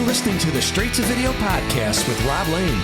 listening to the Straight to Video podcast with Rob Lane.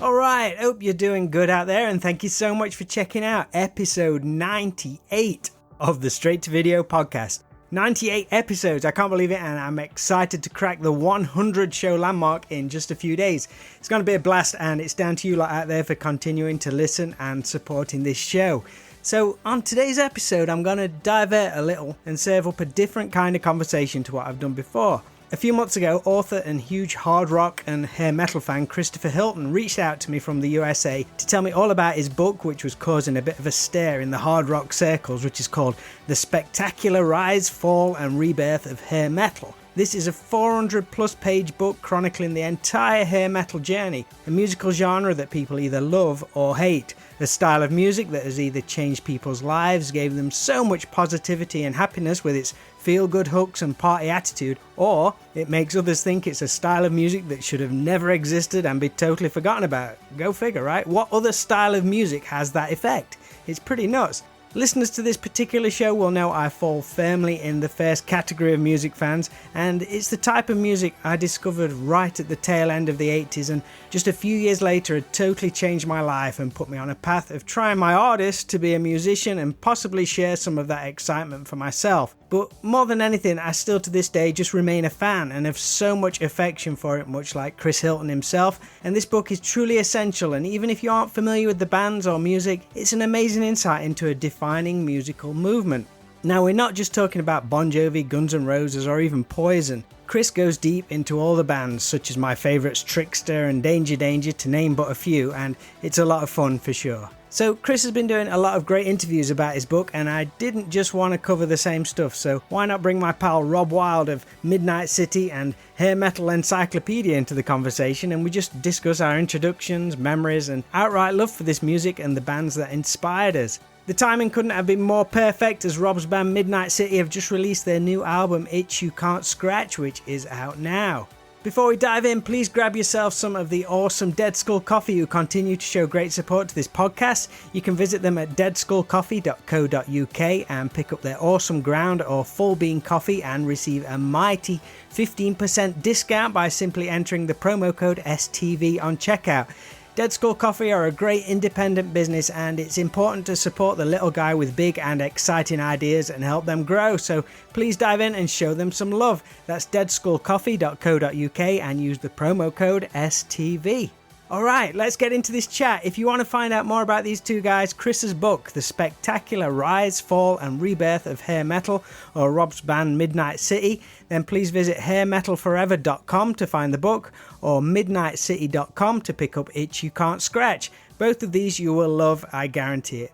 All right, hope you're doing good out there, and thank you so much for checking out episode 98 of the Straight to Video podcast. 98 episodes, I can't believe it, and I'm excited to crack the 100 show landmark in just a few days. It's going to be a blast, and it's down to you lot out there for continuing to listen and supporting this show. So on today's episode, I'm going to divert a little and serve up a different kind of conversation to what I've done before. A few months ago, author and huge hard rock and hair metal fan Christopher Hilton reached out to me from the USA to tell me all about his book, which was causing a bit of a stir in the hard rock circles, which is called The Spectacular Rise, Fall and Rebirth of Hair Metal. This is a 400 plus page book chronicling the entire hair metal journey, a musical genre that people either love or hate, a style of music that has either changed people's lives, gave them so much positivity and happiness with its feel-good hooks and party attitude, or it makes others think it's a style of music that should have never existed and be totally forgotten about. Go figure, right? What other style of music has that effect? It's pretty nuts. Listeners to this particular show will know I fall firmly in the first category of music fans, and it's the type of music I discovered right at the tail end of the 80s, and just a few years later it totally changed my life and put me on a path of trying my hardest to be a musician and possibly share some of that excitement for myself. But more than anything, I still to this day just remain a fan and have so much affection for it, much like Chris Hilton himself, and this book is truly essential, and even if you aren't familiar with the bands or music, it's an amazing insight into a defining musical movement. Now, we're not just talking about Bon Jovi, Guns N' Roses or even Poison. Chris goes deep into all the bands, such as my favourites Trickster and Danger Danger, to name but a few, and it's a lot of fun for sure. So Chris has been doing a lot of great interviews about his book, and I didn't just want to cover the same stuff, so why not bring my pal Rob Wylde of Midnite City and Hair Metal Encyclopedia into the conversation, and we just discuss our introductions, memories and outright love for this music and the bands that inspired us. The timing couldn't have been more perfect, as Rob's band Midnite City have just released their new album Itch You Can't Scratch, which is out now. Before we dive in, please grab yourself some of the awesome Dead Skull Coffee, who continue to show great support to this podcast. You can visit them at deadskullcoffee.co.uk and pick up their awesome ground or full bean coffee and receive a mighty 15% discount by simply entering the promo code STV on checkout. Dead Skull Coffee are a great independent business, and it's important to support the little guy with big and exciting ideas and help them grow, so please dive in and show them some love. That's deadskullcoffee.co.uk and use the promo code STV. Alright, let's get into this chat. If you want to find out more about these two guys, Chris's book, The Spectacular Rise, Fall and Rebirth of Hair Metal, or Rob's band Midnite City, then please visit hairmetalforever.com to find the book, or midnitecity.com to pick up Itch You Can't Scratch. Both of these you will love, I guarantee it.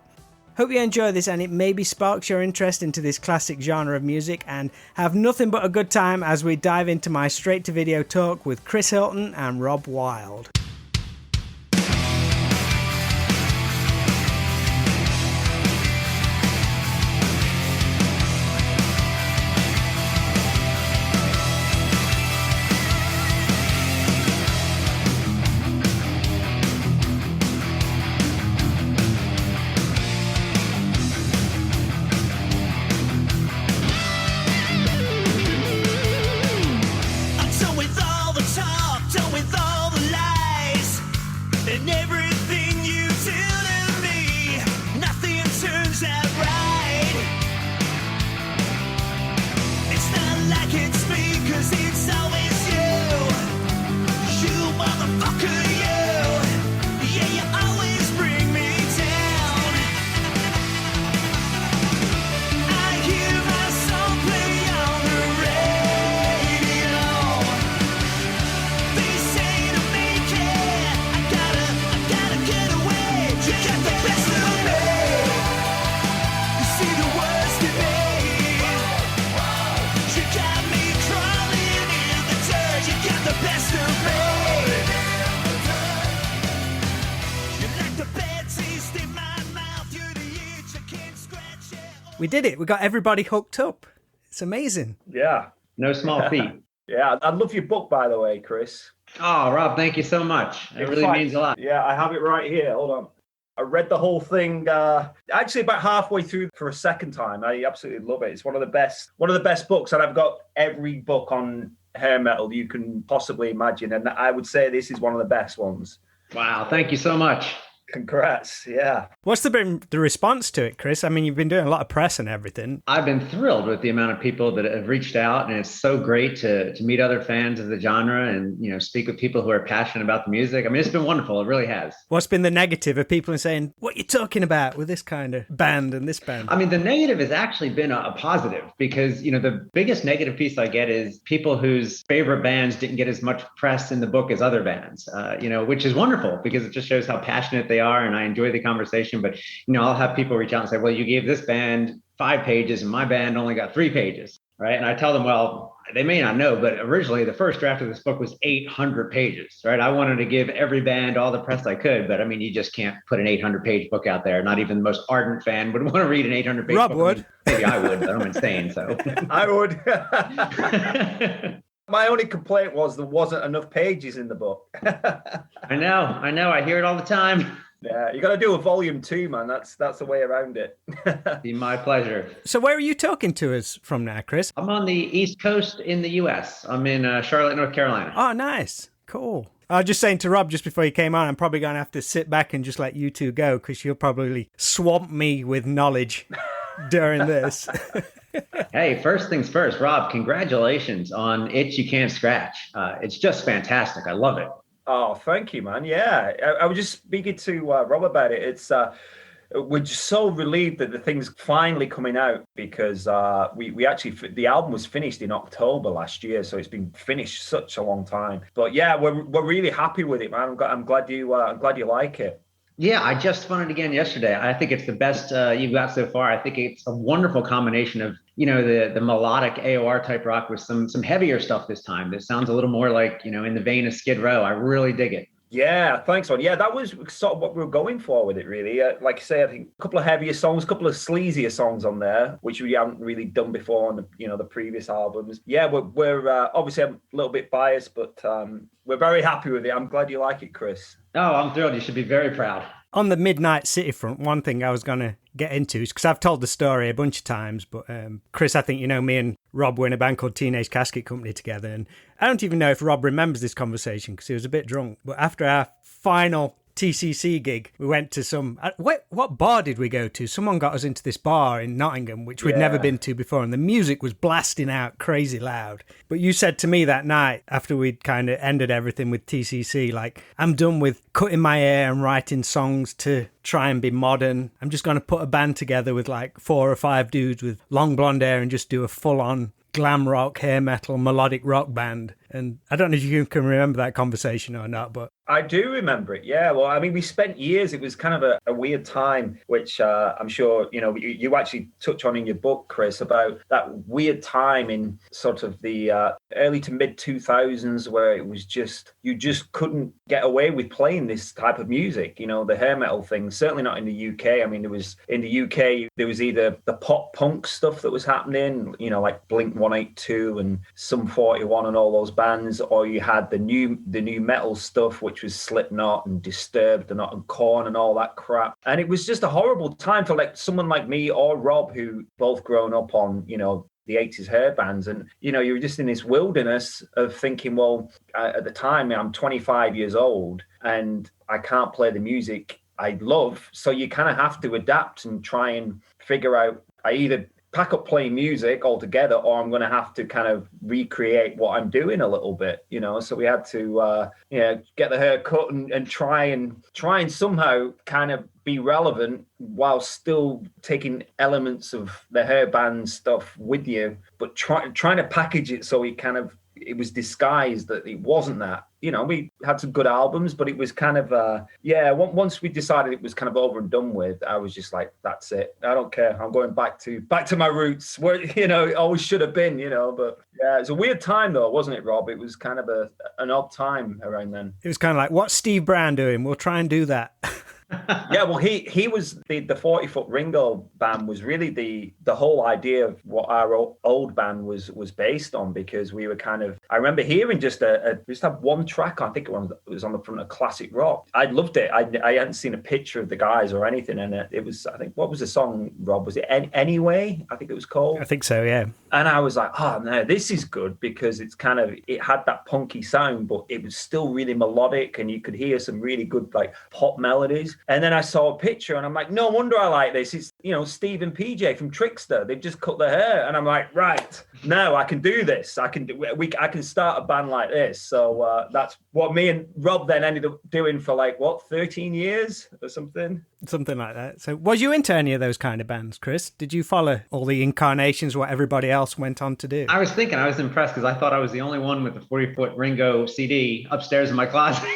Hope you enjoy this, and it maybe sparks your interest into this classic genre of music, and have nothing but a good time as we dive into my straight to video talk with Chris Hilton and Rob Wylde. We did it. We got everybody hooked up. It's amazing. Yeah. No small feat. Yeah. I love your book, by the way, Chris. Oh, Rob, thank you so much. It really means a lot. Yeah, I have it right here. Hold on. I read the whole thing actually about halfway through for a second time. I absolutely love it. It's one of the best books, and I've got every book on hair metal you can possibly imagine, and I would say this is one of the best ones. Wow, thank you so much. Congrats, yeah. What's been the response to it, Chris? I mean, you've been doing a lot of press and everything. I've been thrilled with the amount of people that have reached out, and it's so great to meet other fans of the genre and, you know, speak with people who are passionate about the music. I mean, it's been wonderful. It really has. What's been the negative of people saying, what are you talking about with this kind of band and this band? I mean, the negative has actually been a positive because, you know, the biggest negative piece I get is people whose favorite bands didn't get as much press in the book as other bands, you know, which is wonderful because it just shows how passionate they are, and I enjoy the conversation. But, you know, I'll have people reach out and say, well, you gave this band 5 pages and my band only got 3 pages, right? And I tell them, well, they may not know, but originally the first draft of this book was 800 pages, right? I wanted to give every band all the press I could, but I mean, you just can't put an 800-page book out there. Not even the most ardent fan would want to read an 800-page book. Rob would. I mean, maybe I would, but I'm insane, so. I would. My only complaint was there wasn't enough pages in the book. I know. I hear it all the time. Yeah, you got to do a volume 2, man. That's the way around it. Be my pleasure. So where are you talking to us from now, Chris? I'm on the East Coast in the U.S. I'm in Charlotte, North Carolina. Oh, nice. Cool. I was just saying to Rob just before you came on, I'm probably going to have to sit back and just let you two go because you'll probably swamp me with knowledge during this. Hey, first things first, Rob, congratulations on Itch You Can't Scratch. It's just fantastic. I love it. Oh, thank you, man. Yeah, I was just speaking to Rob about it. It's we're just so relieved that the thing's finally coming out because we actually, the album was finished in October last year, so it's been finished such a long time. But yeah, we're really happy with it, man. I'm glad you like it. Yeah, I just spun it again yesterday. I think it's the best you've got so far. I think it's a wonderful combination of, you know, the melodic AOR type rock with some heavier stuff this time. That sounds a little more like, you know, in the vein of Skid Row. I really dig it. Yeah, thanks, man. Yeah, that was sort of what we were going for with it, really. Like I say, I think a couple of heavier songs, a couple of sleazier songs on there, which we haven't really done before on the previous albums. Yeah, we're obviously I'm a little bit biased, but we're very happy with it. I'm glad you like it, Chris. Oh, I'm thrilled. You should be very proud. On the Midnite City front, one thing I was going to get into is because I've told the story a bunch of times, but Chris, I think you know me and Rob were in a band called Teenage Casket Company together, and I don't even know if Rob remembers this conversation because he was a bit drunk, but after our final TCC gig, we went to some, what bar did we go to? Someone got us into this bar in Nottingham, which we'd never been to before, and the music was blasting out crazy loud. But you said to me that night, after we'd kind of ended everything with TCC, like, I'm done with cutting my hair and writing songs to try and be modern. I'm just going to put a band together with like 4 or 5 dudes with long blonde hair and just do a full-on glam rock, hair metal, melodic rock band. And I don't know if you can remember that conversation or not, but I do remember it. Yeah. Well, I mean, we spent years. It was kind of a weird time, which I'm sure, you know, you actually touch on in your book, Chris, about that weird time in sort of the early to mid 2000s where it was just, you just couldn't get away with playing this type of music, you know, the hair metal thing, certainly not in the UK. I mean, there was in the UK, there was either the pop punk stuff that was happening, you know, like Blink 182 and Sum 41 and all those bands, or you had the new metal stuff, which was Slipknot and Disturbed and Korn and all that crap. And it was just a horrible time for like someone like me or Rob, who both grown up on, you know, the 80s hair bands. And, you know, you were just in this wilderness of thinking, well, at the time, I'm 25 years old and I can't play the music I love. So you kind of have to adapt and try and figure out, I either pack up playing music altogether, or I'm going to have to kind of recreate what I'm doing a little bit, you know. So we had to, get the hair cut and try and somehow kind of be relevant while still taking elements of the hair band stuff with you, but trying to package it so it was disguised that it wasn't that. You know, we had some good albums, but it was kind of, once we decided it was kind of over and done with, I was just like, that's it. I don't care. I'm going back to my roots where, you know, it always should have been, you know. But yeah, it's a weird time though, wasn't it, Rob? It was kind of an odd time around then. It was kind of like, what's Steve Brown doing? We'll try and do that. Yeah, well, he was the 40-foot Ringo band was really the whole idea of what our old band was based on, because we were kind of, I remember hearing just had one track, I think it was on the front of Classic Rock. I loved it. I hadn't seen a picture of the guys or anything, and it was, I think, what was the song, Rob? Was it Anyway? I think it was called. I think so, yeah. And I was like, oh no, this is good, because it's kind of, it had that punky sound, but it was still really melodic, and you could hear some really good like pop melodies. And then I saw a picture and I'm like, no wonder I like this. It's, Steve and PJ from Trickster. They've just cut their hair. And I'm like, right, now I can do this. I can start a band like this. So that's what me and Rob then ended up doing for 13 years or something. Something like that. So was you into any of those kind of bands, Chris? Did you follow all the incarnations, what everybody else went on to do? I was impressed because I thought I was the only one with the 40-foot Ringo CD upstairs in my closet.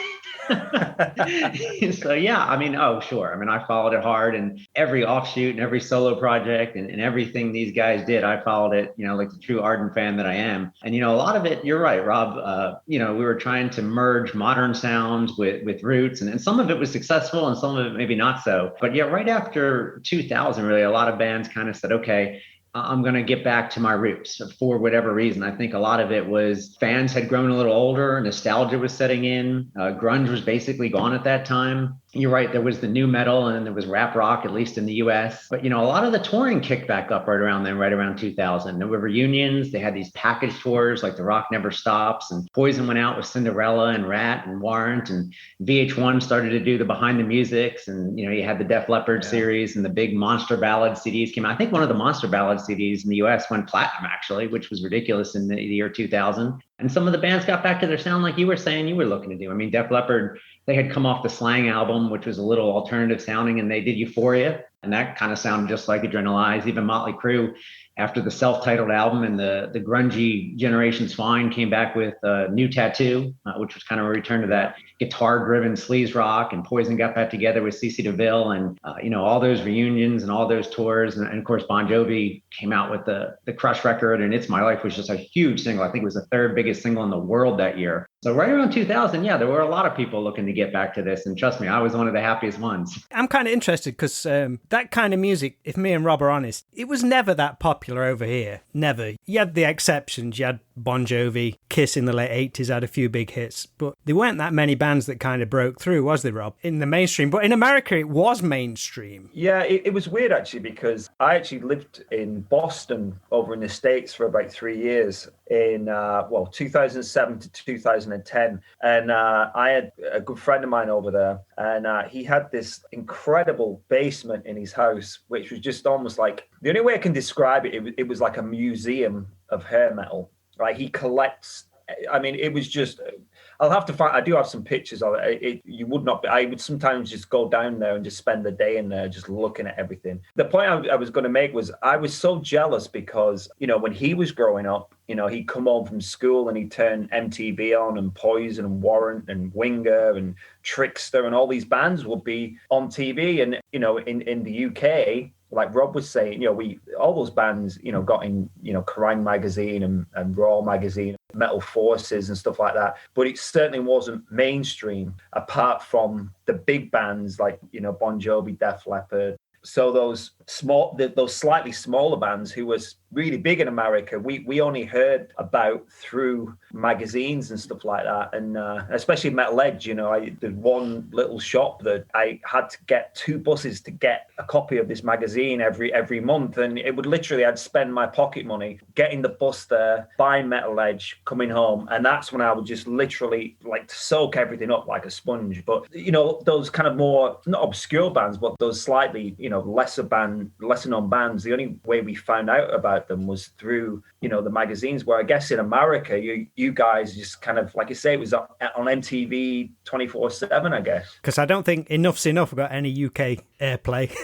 So yeah, sure. I followed it hard, and every offshoot and every solo project and everything these guys did, I followed it, like the true ardent fan that I am. And, a lot of it, you're right, Rob, we were trying to merge modern sounds with roots, and some of it was successful and some of it maybe not so. But yeah, right after 2000, really, a lot of bands kind of said, okay, I'm going to get back to my roots for whatever reason. I think a lot of it was fans had grown a little older, nostalgia was setting in, grunge was basically gone at that time. You're right, there was the new metal and then there was rap rock, at least in the US. But, a lot of the touring kicked back up right around 2000. There were reunions. They had these package tours like The Rock Never Stops, and Poison went out with Cinderella and Rat and Warrant, and VH1 started to do the Behind the Musics. And, you had the Def Leppard series, and the big Monster Ballad CDs came out. I think one of the Monster Ballad CDs in the US went platinum, actually, which was ridiculous in the year 2000. And some of the bands got back to their sound like you were saying you were looking to do. Def Leppard, they had come off the Slang album, which was a little alternative sounding, and they did Euphoria, and that kind of sounded just like Adrenalize. Even Motley Crue, after the self-titled album and the grungy Generation Swine, came back with New Tattoo, which was kind of a return to that guitar-driven sleaze rock. And Poison got back together with CeCe DeVille, and all those reunions and all those tours. And of course, Bon Jovi came out with the Crush record, and It's My Life was just a huge single. I think it was the third biggest single in the world that year. So right around 2000, yeah, there were a lot of people looking to get back to this. And trust me, I was one of the happiest ones. I'm kind of interested because that kind of music, if me and Rob are honest, it was never that popular over here. Never. You had the exceptions. You had Bon Jovi, Kiss in the late 80s had a few big hits, but there weren't that many bands that kind of broke through, was there, Rob? In the mainstream. But in America, it was mainstream. Yeah, it was weird, actually, because I actually lived in Boston over in the States for about 3 years in, 2007 to 2010. And I had a good friend of mine over there, and he had this incredible basement in his house, which was just almost like, the only way I can describe it, it was like a museum of hair metal. Like, he collects, it was just, I'll have to find, I do have some pictures of it. You would not, I would sometimes just go down there and just spend the day in there just looking at everything. The point I was going to make was I was so jealous because, when he was growing up, he'd come home from school and he'd turn MTV on, and Poison and Warrant and Winger and Trickster and all these bands would be on TV. And, in the UK, like Rob was saying, all those bands, got in, Kerrang magazine and Raw magazine, Metal Forces and stuff like that. But it certainly wasn't mainstream, apart from the big bands like, Bon Jovi, Def Leppard. So those slightly smaller bands who was really big in America, we only heard about through magazines and stuff like that. And especially Metal Edge, there's one little shop that I had to get 2 buses to get a copy of this magazine every month. And it would literally, I'd spend my pocket money getting the bus there, buying Metal Edge, coming home. And that's when I would just literally soak everything up like a sponge. But, those kind of more, not obscure bands, but those slightly, lesser known bands, the only way we found out about them was through, the magazines, where I guess in America, you guys just kind of, like you say, it was on MTV 24/7, I guess. Because I don't think Enough's Enough got any UK airplay.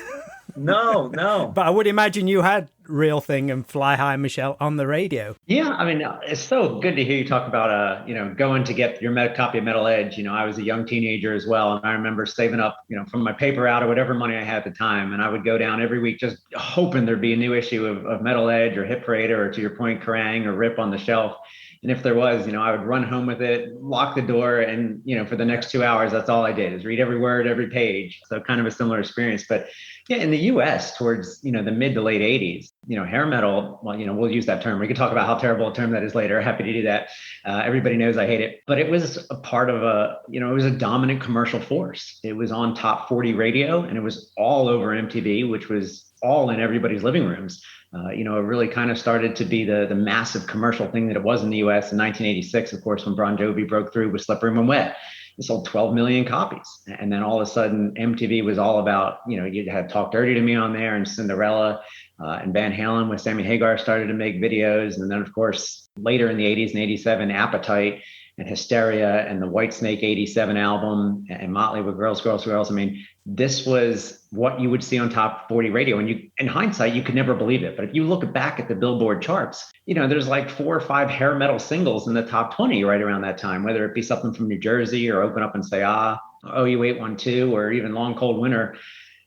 No. But I would imagine you had real thing and Fly High Michelle on the radio. Yeah, I mean, it's so good to hear you talk about, going to get your copy of Metal Edge. I was a young teenager as well. And I remember saving up, from my paper out or whatever money I had at the time. And I would go down every week just hoping there'd be a new issue of Metal Edge or Hit Parader or, to your point, Kerrang or Rip on the shelf. And if there was, I would run home with it, lock the door, and, for the next 2 hours, that's all I did is read every word, every page. So kind of a similar experience. But yeah, in the US towards, the mid to late 80s, hair metal, well, we'll use that term. We could talk about how terrible a term that is later. Happy to do that. Everybody knows I hate it. But it was a part of it was a dominant commercial force. It was on top 40 radio, and it was all over MTV, which was all in everybody's living rooms. It really kind of started to be the massive commercial thing that it was in the US in 1986, of course, when Bon Jovi broke through with Slippery When Wet. It sold 12 million copies. And then all of a sudden, MTV was all about, you had Talk Dirty to Me on there, and Cinderella, and Van Halen with Sammy Hagar started to make videos. And then, of course, later in the 80s and 87, Appetite and Hysteria and the Whitesnake 87 album and Motley with Girls, Girls, Girls. I mean, this was what you would see on top 40 radio. And you, in hindsight, you could never believe it. But if you look back at the Billboard charts, there's like 4 or 5 hair metal singles in the top 20 right around that time, whether it be something from New Jersey or Open Up and Say Ah, OU 812, or even Long Cold Winter.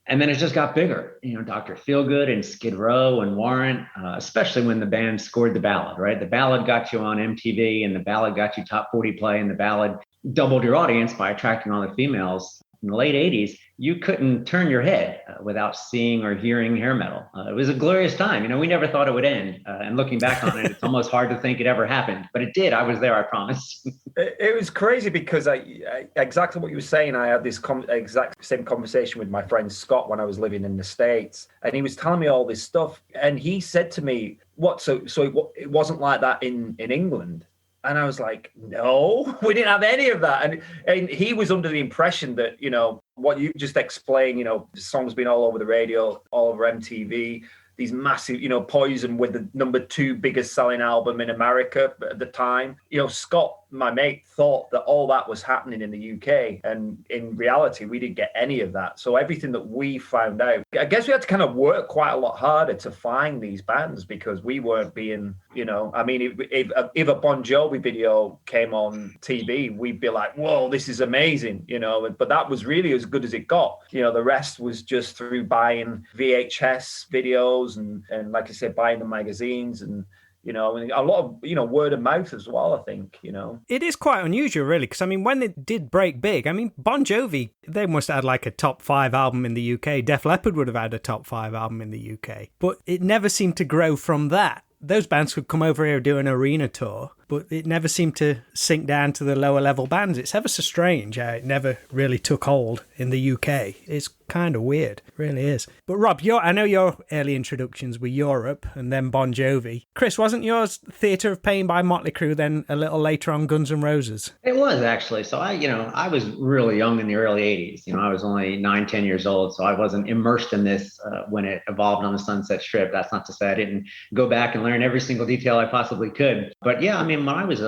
And then it just got bigger, Dr. Feelgood and Skid Row and Warrant, especially when the band scored the ballad, right? The ballad got you on MTV, and the ballad got you top 40 play, and the ballad doubled your audience by attracting all the females. In the late 80s, you couldn't turn your head without seeing or hearing hair metal. It was a glorious time. We never thought it would end. And looking back on it, it's almost hard to think it ever happened. But it did. I was there, I promise. It was crazy because I exactly what you were saying. I had this exact same conversation with my friend Scott when I was living in the States. And he was telling me all this stuff. And he said to me, what? So it wasn't like that in England? And I was like, no, we didn't have any of that. And he was under the impression that, what you just explained, the song's been all over the radio, all over MTV, these massive, Poison with the number 2 biggest selling album in America at the time. Scott, my mate, thought that all that was happening in the UK. And in reality, we didn't get any of that. So everything that we found out, I guess we had to kind of work quite a lot harder to find these bands because we weren't being, if a Bon Jovi video came on TV, we'd be like, whoa, this is amazing, but that was really as good as it got. The rest was just through buying VHS videos and like I said, buying the magazines and, a lot of, word of mouth as well, I think, It is quite unusual, really, because, when it did break big, Bon Jovi, they must have had like a top 5 album in the UK. Def Leppard would have had a top 5 album in the UK. But it never seemed to grow from that. Those bands could come over here and do an arena tour, but it never seemed to sink down to the lower level bands. It's ever so strange how it never really took hold in the UK. It's kind of weird. It really is. But Rob, I know your early introductions were Europe and then Bon Jovi. Chris, wasn't yours Theatre of Pain by Motley Crue, then a little later on Guns N' Roses? It was actually. So I was really young in the early 80s. I was only 9, 10 years old. So I wasn't immersed in this when it evolved on the Sunset Strip. That's not to say I didn't go back and learn every single detail I possibly could. But yeah, when I was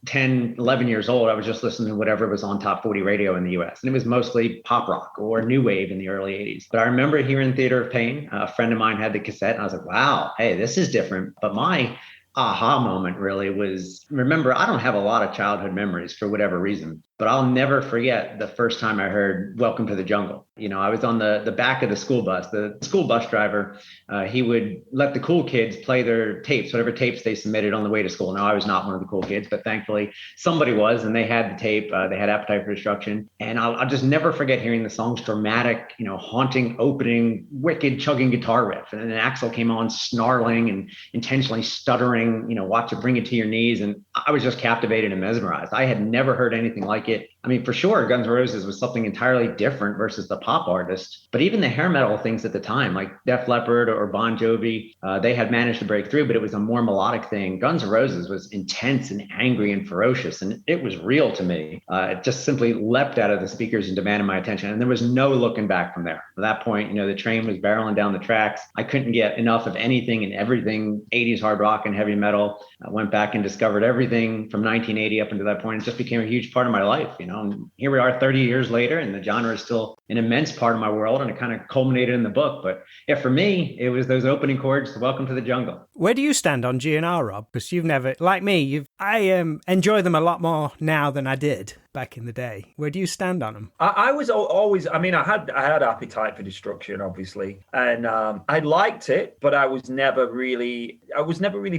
10, 11 years old, I was just listening to whatever was on top 40 radio in the US. And it was mostly pop rock or new wave in the early 80s. But I remember hearing Theatre of Pain. A friend of mine had the cassette and I was like, wow, hey, this is different. But my aha moment really was, remember, I don't have a lot of childhood memories for whatever reason, but I'll never forget the first time I heard Welcome to the Jungle. I was on the back of the school bus. The school bus driver, he would let the cool kids play their tapes, whatever tapes they submitted on the way to school. Now, I was not one of the cool kids, but thankfully somebody was, and they had the tape. They had Appetite for Destruction. And I'll just never forget hearing the song's dramatic, haunting opening, wicked chugging guitar riff. And then Axl came on snarling and intentionally stuttering, watch it bring it to your knees. And I was just captivated and mesmerized. I had never heard anything like it. For sure, Guns N' Roses was something entirely different versus the pop artist. But even the hair metal things at the time, like Def Leppard or Bon Jovi, they had managed to break through, but it was a more melodic thing. Guns N' Roses was intense and angry and ferocious, and it was real to me. It just simply leapt out of the speakers and demanded my attention, and there was no looking back from there. At that point, the train was barreling down the tracks. I couldn't get enough of anything and everything 80s hard rock and heavy metal. I went back and discovered everything from 1980 up until that point. It just became a huge part of my life. and here we are 30 years later, and the genre is still an immense part of my world, and it kind of culminated in the book. But yeah, for me, it was those opening chords to Welcome to the Jungle. Where do you stand on GNR, Rob? Because you've never, like me, I enjoy them a lot more now than I did back in the day. Where do you stand on them? I was always, I mean, I had Appetite for Destruction, obviously, and I liked it, but I was never really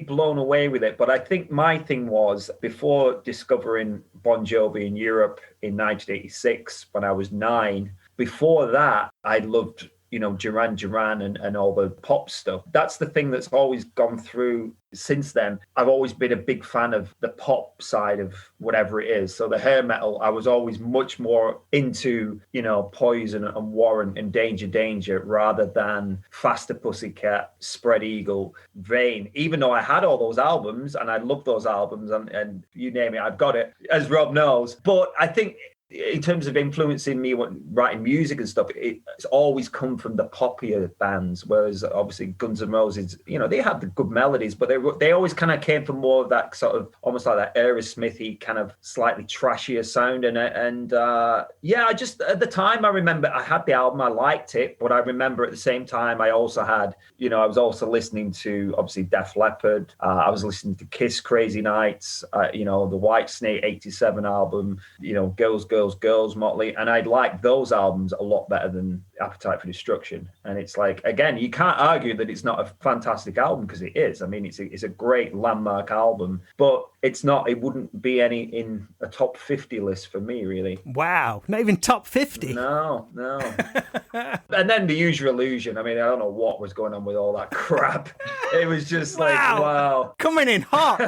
blown away with it. But I think my thing was, before discovering Bon Jovi in Europe in 1986, when I was 9, before that, I loved, Duran Duran and all the pop stuff. That's the thing that's always gone through since then. I've always been a big fan of the pop side of whatever it is. So the hair metal, I was always much more into, Poison and Warrant and Danger rather than Faster Pussycat, Spread Eagle, Vain. Even though I had all those albums and I love those albums and you name it, I've got it, as Rob knows. But I think in terms of influencing me writing music and stuff, it's always come from the poppier bands, whereas obviously Guns N' Roses, they had the good melodies, but they always kind of came from more of that sort of almost like that Aerosmithy kind of slightly trashier sound in it. And I just, at the time, I remember I had the album, I liked it, but I remember at the same time I also had, I was also listening to obviously Def Leppard, I was listening to Kiss, Crazy Nights, the Whitesnake 87 album, Girls, Motley, and I like those albums a lot better than Appetite for Destruction. And it's like, again, you can't argue that it's not a fantastic album, because it is. I mean, it's a great landmark album, but it wouldn't be any in a top 50 list for me, really. Wow, not even top 50? No. And then The Use Your Illusion. I mean, I don't know what was going on with all that crap. It was just wow. Coming in hot.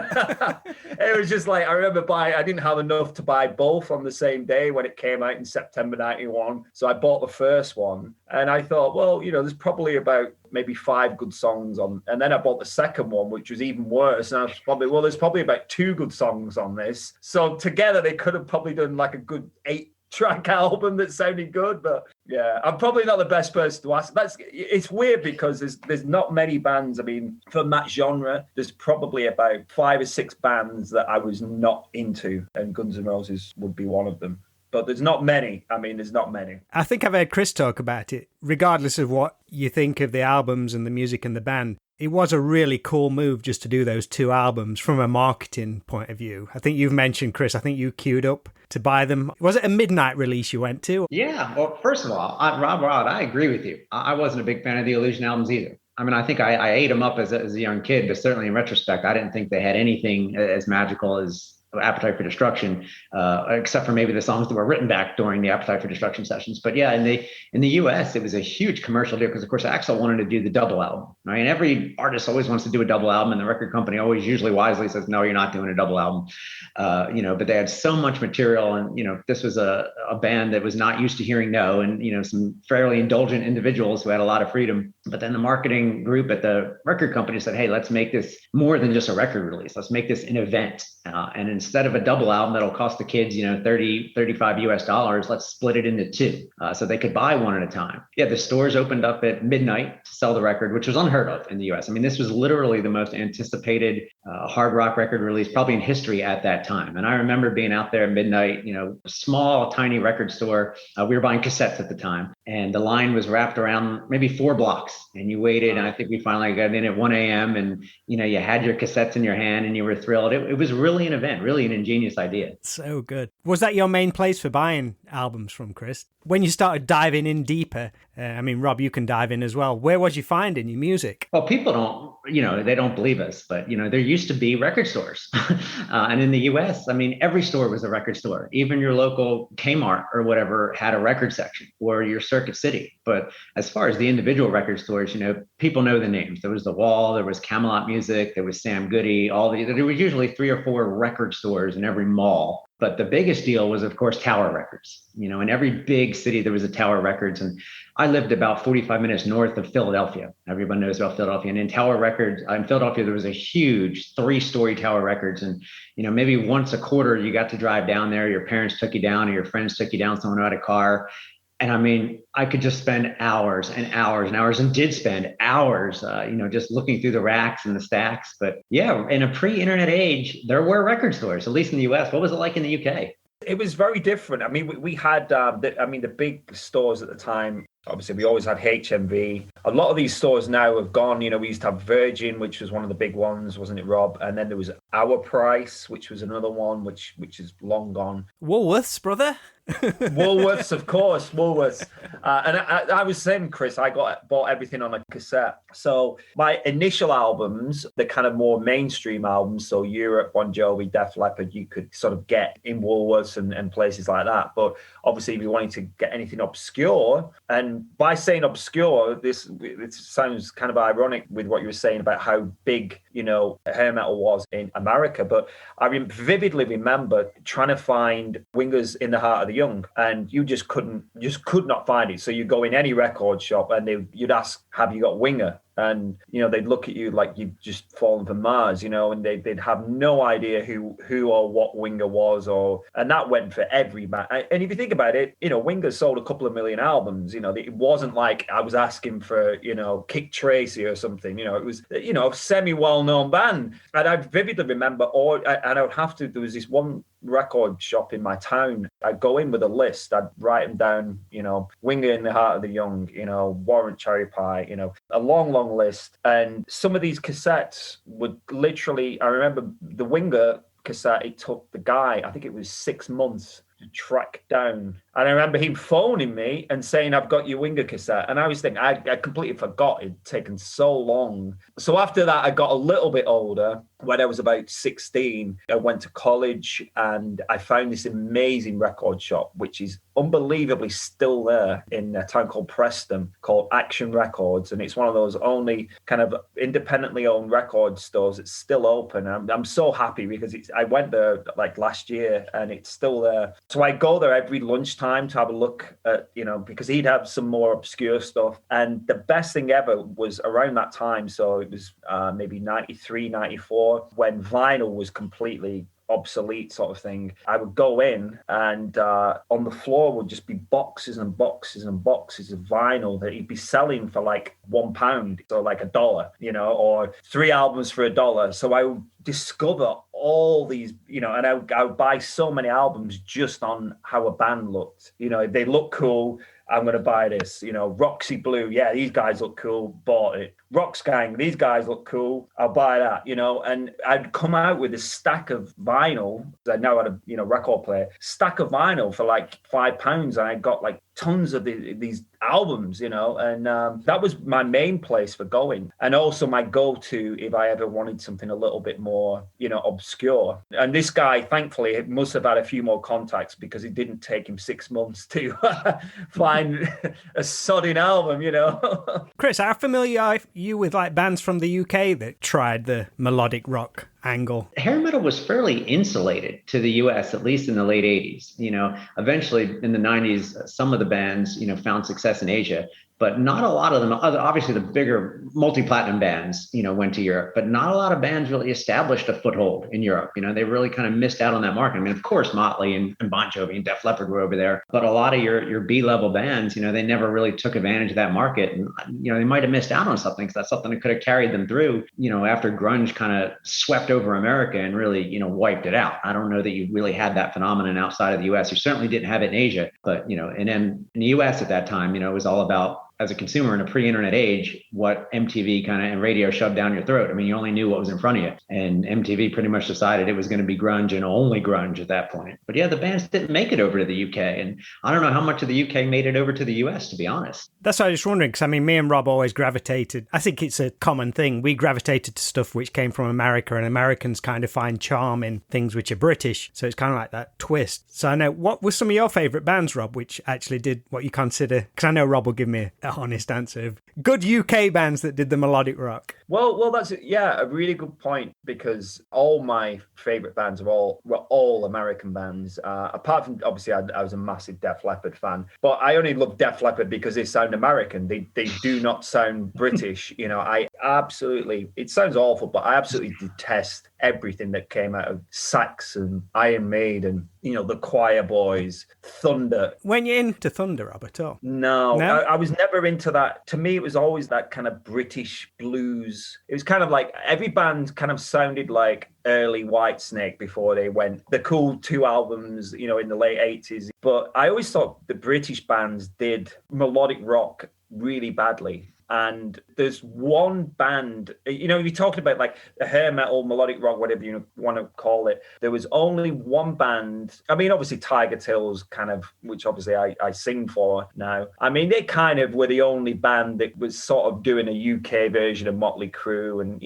It was just like, I remember I didn't have enough to buy both on the same day when it came out in September 91. So I bought the first one and I thought, well, there's probably about maybe 5 good songs on. And then I bought the second one, which was even worse. And I was probably, there's probably about 2 good songs on this. So together they could have probably done like a good 8-track album that sounded good. But yeah, I'm probably not the best person to ask. It's weird because there's not many bands. I mean, from that genre, there's probably about 5 or 6 bands that I was not into, and Guns N' Roses would be one of them. But there's not many. I mean, there's not many. I think I've heard Chris talk about it. Regardless of what you think of the albums and the music and the band, it was a really cool move just to do those 2 albums from a marketing point of view. I think you've mentioned, Chris, I think you queued up to buy them. Was it a midnight release you went to? Yeah. Well, first of all, Rob, I agree with you. I wasn't a big fan of the Illusion albums either. I mean, I think I ate them up as a young kid, but certainly in retrospect, I didn't think they had anything as magical as Appetite for Destruction, except for maybe the songs that were written back during the Appetite for Destruction sessions. But yeah, in the US, it was a huge commercial deal because, of course, Axl wanted to do the double album. Right? And every artist always wants to do a double album, and the record company always usually wisely says, no, you're not doing a double album. But they had so much material, and this was a band that was not used to hearing no, and some fairly indulgent individuals who had a lot of freedom. But then the marketing group at the record company said, hey, let's make this more than just a record release. Let's make this an event. And instead of a double album that'll cost the kids, $30, $35 US, let's split it into 2 so they could buy one at a time. Yeah, the stores opened up at midnight to sell the record, which was unheard of in the US. I mean, this was literally the most anticipated hard rock record release probably in history at that time. And I remember being out there at midnight, small, tiny record store. We were buying cassettes at the time, and the line was wrapped around maybe 4 blocks. And you waited, and I think we finally got in at 1 a.m. and, you had your cassettes in your hand and you were thrilled. It was really an event, really an ingenious idea. So good. Was that your main place for buying albums from, Chris? When you started diving in deeper, Rob, you can dive in as well. Where was you finding your music? Well, people don't, they don't believe us, but, there used to be record stores. And in the US, every store was a record store. Even your local Kmart or whatever had a record section, or your Circuit City. But as far as the individual record stores, people know the names. There was The Wall, there was Camelot Music, there was Sam Goody, there was usually 3 or 4 record stores in every mall. But the biggest deal was, of course, Tower Records. In every big city, there was a Tower Records. And I lived about 45 minutes north of Philadelphia. Everyone knows about Philadelphia. And in Tower Records, in Philadelphia, there was a huge 3-story Tower Records. And, maybe once a quarter, you got to drive down there. Your parents took you down, or your friends took you down, someone who had a car. And I could just spend hours and hours and hours, and did spend hours, just looking through the racks and the stacks. But yeah, in a pre-internet age, there were record stores, at least in the US. What was it like in the UK? was very different. I mean, we had the big stores at the time. Obviously, we always had HMV. A lot of these stores now have gone. We used to have Virgin, which was one of the big ones, wasn't it, Rob? And then there was Our Price, which was another one, which is long gone. Woolworths, brother. Woolworths, of course, Woolworths. And I was saying, Chris, I bought everything on a cassette. So my initial albums, the kind of more mainstream albums, so Europe, Bon Jovi, Def Leppard, you could sort of get in Woolworths and places like that. But obviously, if you wanted to get anything obscure, and by saying obscure, this sounds kind of ironic with what you were saying about how big, hair metal was in America. But I vividly remember trying to find Wingers in the Heart of the Young, and you could not find it. So you go in any record shop and you'd ask, have you got Winger? And, they'd look at you like you've just fallen from Mars, and they'd have no idea who or what Winger was, and that went for every man. And if you think about it, Winger sold a couple of million albums. It wasn't like I was asking for, Kick Tracy or something. It was, a semi-well-known band. And I vividly remember, there was this one record shop in my town. I'd go in with a list. I'd write them down, Winger in the Heart of the Young, Warrant Cherry Pie, a long list. And some of these cassettes would literally, I remember the Winger cassette, it took the guy, I think it was 6 months to track down. And I remember him phoning me and saying, I've got your Winger cassette. And I was thinking, I completely forgot it'd taken so long. So after that, I got a little bit older. When I was about 16, I went to college and I found this amazing record shop, which is unbelievably still there in a town called Preston, called Action Records. And it's one of those only kind of independently owned record stores that's still open. I'm so happy because I went there like last year and it's still there. So I go there every lunchtime to have a look at, because he'd have some more obscure stuff. And the best thing ever was around that time. So it was maybe 93, 94, when vinyl was completely obsolete sort of thing. I would go in and on the floor would just be boxes and boxes and boxes of vinyl that he'd be selling for like £1, so like $1, or 3 albums for $1. So I would discover all these, and I would buy so many albums just on how a band looked. If they look cool, I'm going to buy this. Roxy Blue, yeah, these guys look cool, bought it. Rocksgang, these guys look cool, I'll buy that, and I'd come out with a stack of vinyl. I now had a record player, stack of vinyl for like £5, and I got like tons of these albums, and that was my main place for going, and also my go-to if I ever wanted something a little bit more, obscure. And this guy, thankfully, must have had a few more contacts because it didn't take him 6 months to find a sodding album, Chris, how familiar are you with like bands from the UK that tried the melodic rock angle? Hair metal was fairly insulated to the US, at least in the late 80s. Eventually in the 90s, some of the bands, found success in Asia, but not a lot of them. Obviously, the bigger multi-platinum bands, went to Europe, but not a lot of bands really established a foothold in Europe. They really kind of missed out on that market. I mean, of course, Motley and Bon Jovi and Def Leppard were over there, but a lot of your B-level bands, they never really took advantage of that market. And, they might have missed out on something because that's something that could have carried them through, after grunge kind of swept over America and really, wiped it out. I don't know that you really had that phenomenon outside of the US. You certainly didn't have it in Asia, but, and then in the US at that time, it was all about, as a consumer in a pre-internet age, what MTV kind of and radio shoved down your throat. I mean, you only knew what was in front of you. And MTV pretty much decided it was going to be grunge and only grunge at that point. But yeah, the bands didn't make it over to the UK. And I don't know how much of the UK made it over to the US, to be honest. That's what I was wondering, because I mean, me and Rob always gravitated. I think it's a common thing. We gravitated to stuff which came from America, and Americans kind of find charm in things which are British. So it's kind of like that twist. So I know, what were some of your favourite bands, Rob, which actually did what you consider, because I know Rob will give me a honest answer of good UK bands that did the melodic rock. Well, that's a really good point, because all my favorite bands were all American bands. Apart from, obviously, I was a massive Def Leppard fan, but I only love Def Leppard because they sound American. They do not sound British. It sounds awful, but I absolutely detest everything that came out of Saxon, Iron Maiden, the Choir Boys, Thunder. Weren't you into Thunder, Rob, at all? No? I was never into that. To me, it was always that kind of British blues was kind of like every band kind of sounded like early Whitesnake before they went the cool 2 albums, in the late 80s. But I always thought the British bands did melodic rock really badly. And there's one band, if you're talking about like the hair metal, melodic rock, whatever you want to call it, there was only one band. I mean, obviously Tiger Tails which obviously I sing for now. I mean, they kind of were the only band that was sort of doing a UK version of Motley Crue. And,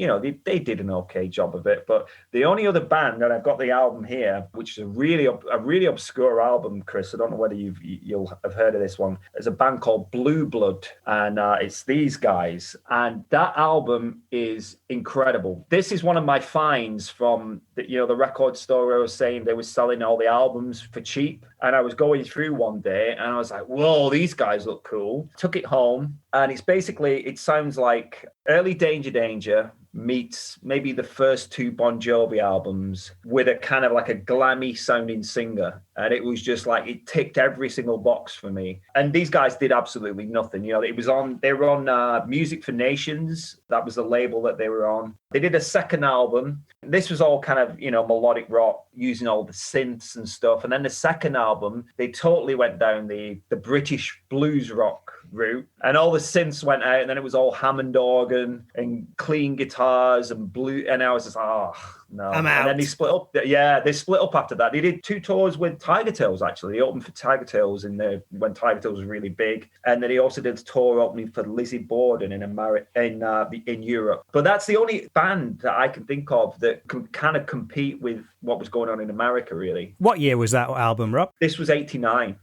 they did an okay job of it. But the only other band, and I've got the album here, which is a really obscure album, Chris. I don't know whether you'll have heard of this one. There's a band called Blue Blood, and it's these guys, and that album is incredible. This is one of my finds from the record store. I was saying they were selling all the albums for cheap, and I was going through one day and I was like, whoa, these guys look cool. Took it home, and it sounds like early Danger meets maybe the first 2 Bon Jovi albums with a kind of like a glammy sounding singer. And it was just like, it ticked every single box for me. And these guys did absolutely nothing. They were on Music for Nations. That was the label that they were on. They did a second album. This was all kind of, melodic rock, using all the synths and stuff. And then the second album, they totally went down the British blues rock route, and all the synths went out, and then it was all Hammond organ and clean guitars and blue, and I was just no. I'm out. And then they split up. Yeah, they split up after that. They did 2 tours with Tiger Tails, actually. They opened for Tiger Tails when Tiger Tails was really big, and then he also did a tour opening for Lizzie Borden in Europe. But that's the only band that I can think of that can kind of compete with what was going on in America, really. What year was that album, Rob? This was 89.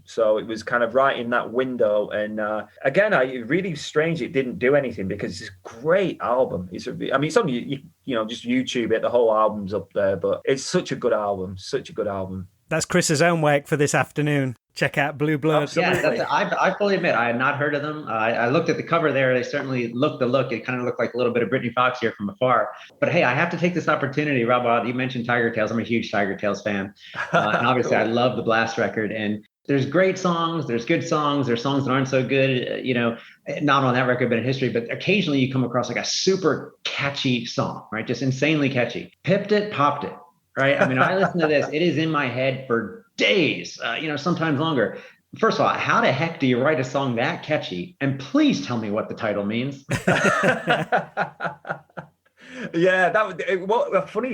So it was kind of right in that window. And again, really strange it didn't do anything, because it's a great album. It's on just YouTube it, the whole album's up there, but it's such a good album. That's Chris's homework for this afternoon. Check out Blue Blood. Yeah, I fully admit I had not heard of them. I looked at the cover there. They certainly looked the look. It kind of looked like a little bit of Britney Fox here from afar. But hey, I have to take this opportunity, Rob. You mentioned Tiger Tails. I'm a huge Tiger Tails fan. And obviously cool. I love the Blast record. And there's great songs. There's good songs. There's songs that aren't so good, not on that record, but in history. But occasionally you come across like a super catchy song, right? Just insanely catchy. Pipped it, popped it. Right. I mean, I listen to this. It is in my head for days, sometimes longer. First of all, how the heck do you write a song that catchy? And please tell me what the title means. Yeah, a funny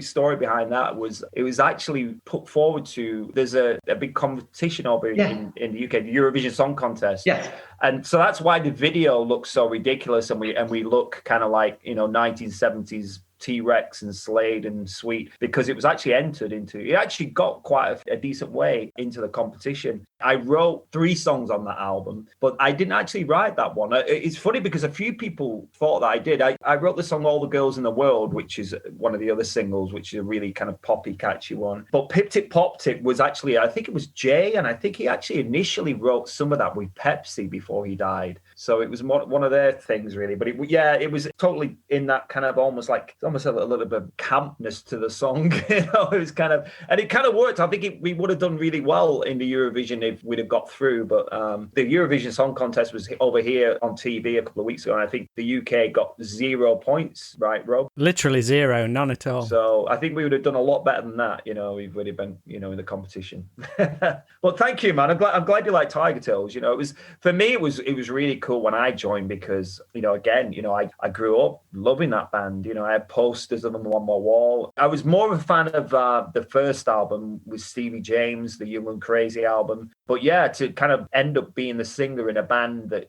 story behind that was it was actually put forward to. There's a big competition over in the UK, the Eurovision Song Contest. Yes. And so that's why the video looks so ridiculous, and we look kind of like 1970s T-Rex and Slade and Sweet, because it was actually it actually got quite a decent way into the competition. I wrote 3 songs on that album, but I didn't actually write that one. It's funny because a few people thought that I did. I wrote the song All the Girls in the World, which is one of the other singles, which is a really kind of poppy, catchy one. But Pipped It, Popped It was actually, I think it was Jay, and I think he actually initially wrote some of that with Pepsi before he died. So it was one of their things, really. But it was totally in that kind of almost a little bit of campness to the song. It was kind of, and it kind of worked. I think we would have done really well in the Eurovision if we'd have got through. But the Eurovision Song Contest was over here on TV a couple of weeks ago, and I think the UK got 0 points, right, Rob? Literally 0, none at all. So I think we would have done a lot better than that, we would have been, in the competition. But thank you, man. I'm glad you like Tiger Tails. It was, for me, it was really cool when I joined, because, I grew up loving that band. I had posters of them on my wall. I was more of a fan of the first album with Stevie James, the Young and Crazy album. But yeah, to kind of end up being the singer in a band that,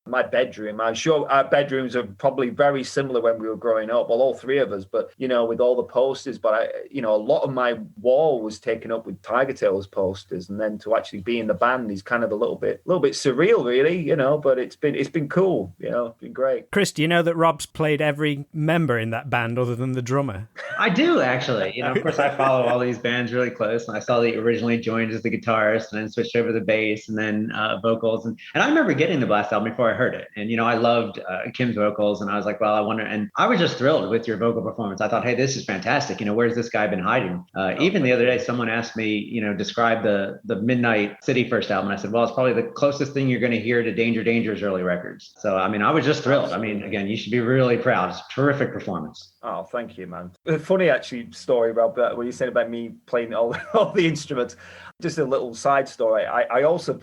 my bedroom, I'm sure our bedrooms are probably very similar when we were growing up, well, all 3 of us, but, with all the posters. But, a lot of my wall was taken up with Tiger Tails posters. And then to actually be in the band is kind of a little bit surreal, really, but it's been cool, it's been great. Chris, do you know that Rob's played every member in that band other than the drummer? I do actually. Of course, I follow all these bands really close, and I saw that you originally joined as the guitarist, and then switched over to the bass, and then vocals. And I remember getting the Blast album before I heard it, and I loved Kim's vocals, and I was like, well, I wonder. And I was just thrilled with your vocal performance. I thought, hey, this is fantastic. Where's this guy been hiding? Even the other day, someone asked me, describe the Midnite City first album. And I said, well, it's probably the closest thing you're going to hear to Danger Danger's early records. So, I was just thrilled. Again, you should be really proud. It's a terrific performance. Oh, thank you, man. A funny, actually, story about that, when you said about me playing all the instruments. Just a little side story. I also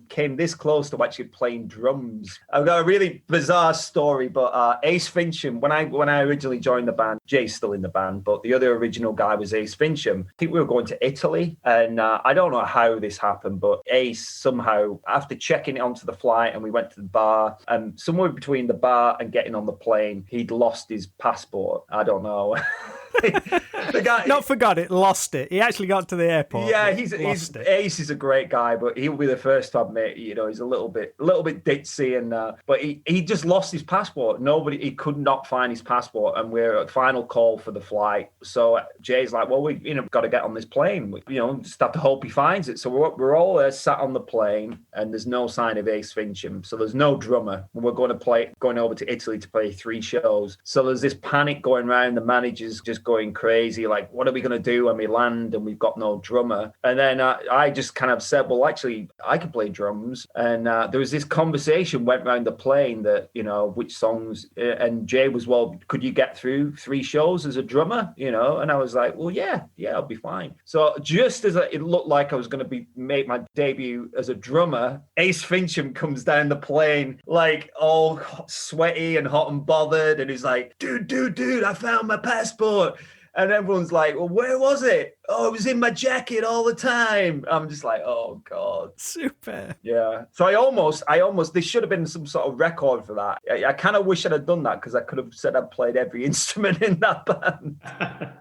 came this close to actually playing drums. I've got a really bizarre story, but Ace Fincham, when I originally joined the band, Jay's still in the band, but the other original guy was Ace Fincham. I think we were going to Italy, and I don't know how this happened, but Ace somehow, after checking it onto the flight, and we went to the bar, and somewhere between the bar and getting on the plane, he'd lost his passport. I don't know. The guy, not forgot it, lost it. He actually got to the airport. Yeah, Ace is a great guy, but he'll be the first to admit, he's a little bit ditzy, and but he just lost his passport. He could not find his passport, and we're at final call for the flight. So Jay's like, well, we got to get on this plane. We, just have to hope he finds it. So we're all there, sat on the plane, and there's no sign of Ace Fincham. So there's no drummer. We're going over to Italy to play 3 shows. So there's this panic going around. The manager's just going crazy, like, what are we going to do when we land and we've got no drummer? And then I just kind of said, well, actually, I can play drums. And there was this conversation went around the plane that, which songs, and Jay was, well, could you get through 3 shows as a drummer? And I was like, well, yeah, I'll be fine. So just as it looked like I was going to make my debut as a drummer, Ace Fincham comes down the plane, like all sweaty and hot and bothered. And he's like, dude, I found my passport. And everyone's like, well, where was it? Oh, it was in my jacket all the time. I'm just like, oh, God. Super. Yeah. So I almost, there should have been some sort of record for that. I kind of wish I'd have done that, because I could have said I'd played every instrument in that band.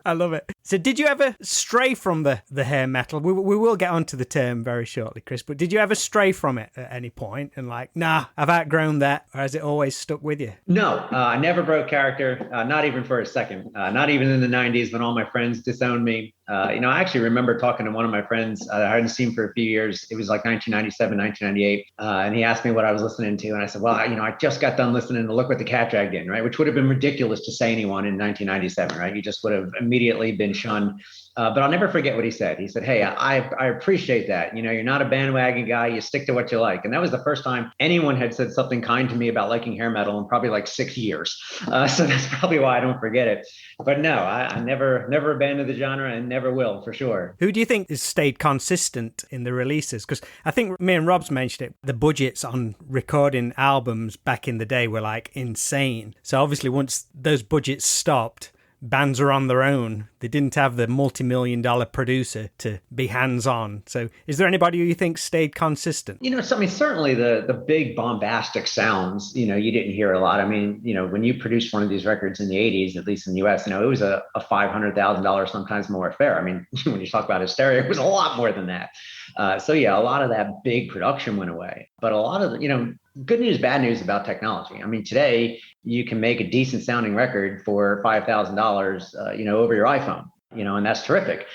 I love it. So did you ever stray from the hair metal? We will get onto the term very shortly, Chris, but did you ever stray from it at any point and like, nah, I've outgrown that? Or has it always stuck with you? No, I never broke character, not even for a second, not even in the 90s when all my friends disowned me. I actually remember talking to one of my friends I hadn't seen for a few years. It was like 1997, 1998. And he asked me what I was listening to. And I said, well, I just got done listening to Look What the Cat Dragged In, right? Which would have been ridiculous to say anyone in 1997, right? You just would have immediately been shunned. But I'll never forget what he said. He said, hey, I appreciate that. You're not a bandwagon guy. You stick to what you like. And that was the first time anyone had said something kind to me about liking hair metal in probably like 6 years. So that's probably why I don't forget it. But no, I never abandoned the genre and never will, for sure. Who do you think has stayed consistent in the releases? Because I think me and Rob's mentioned it. The budgets on recording albums back in the day were like insane. So obviously once those budgets stopped, bands are on their own. They didn't have the multi-million-dollar producer to be hands-on. So is there anybody who you think stayed consistent? Certainly the big bombastic sounds, you didn't hear a lot. When you produced one of these records in the 80s, at least in the US, it was a $500,000, sometimes more affair. When you talk about hysteria, it was a lot more than that. A lot of that big production went away. But a lot of good news, bad news about technology. Today you can make a decent sounding record for $5,000, over your iPhone, and that's terrific.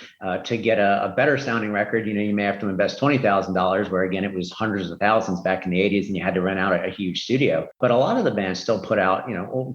To get a better sounding record, you may have to invest $20,000, where again, it was hundreds of thousands back in the 80s and you had to rent out a huge studio. But a lot of the bands still put out,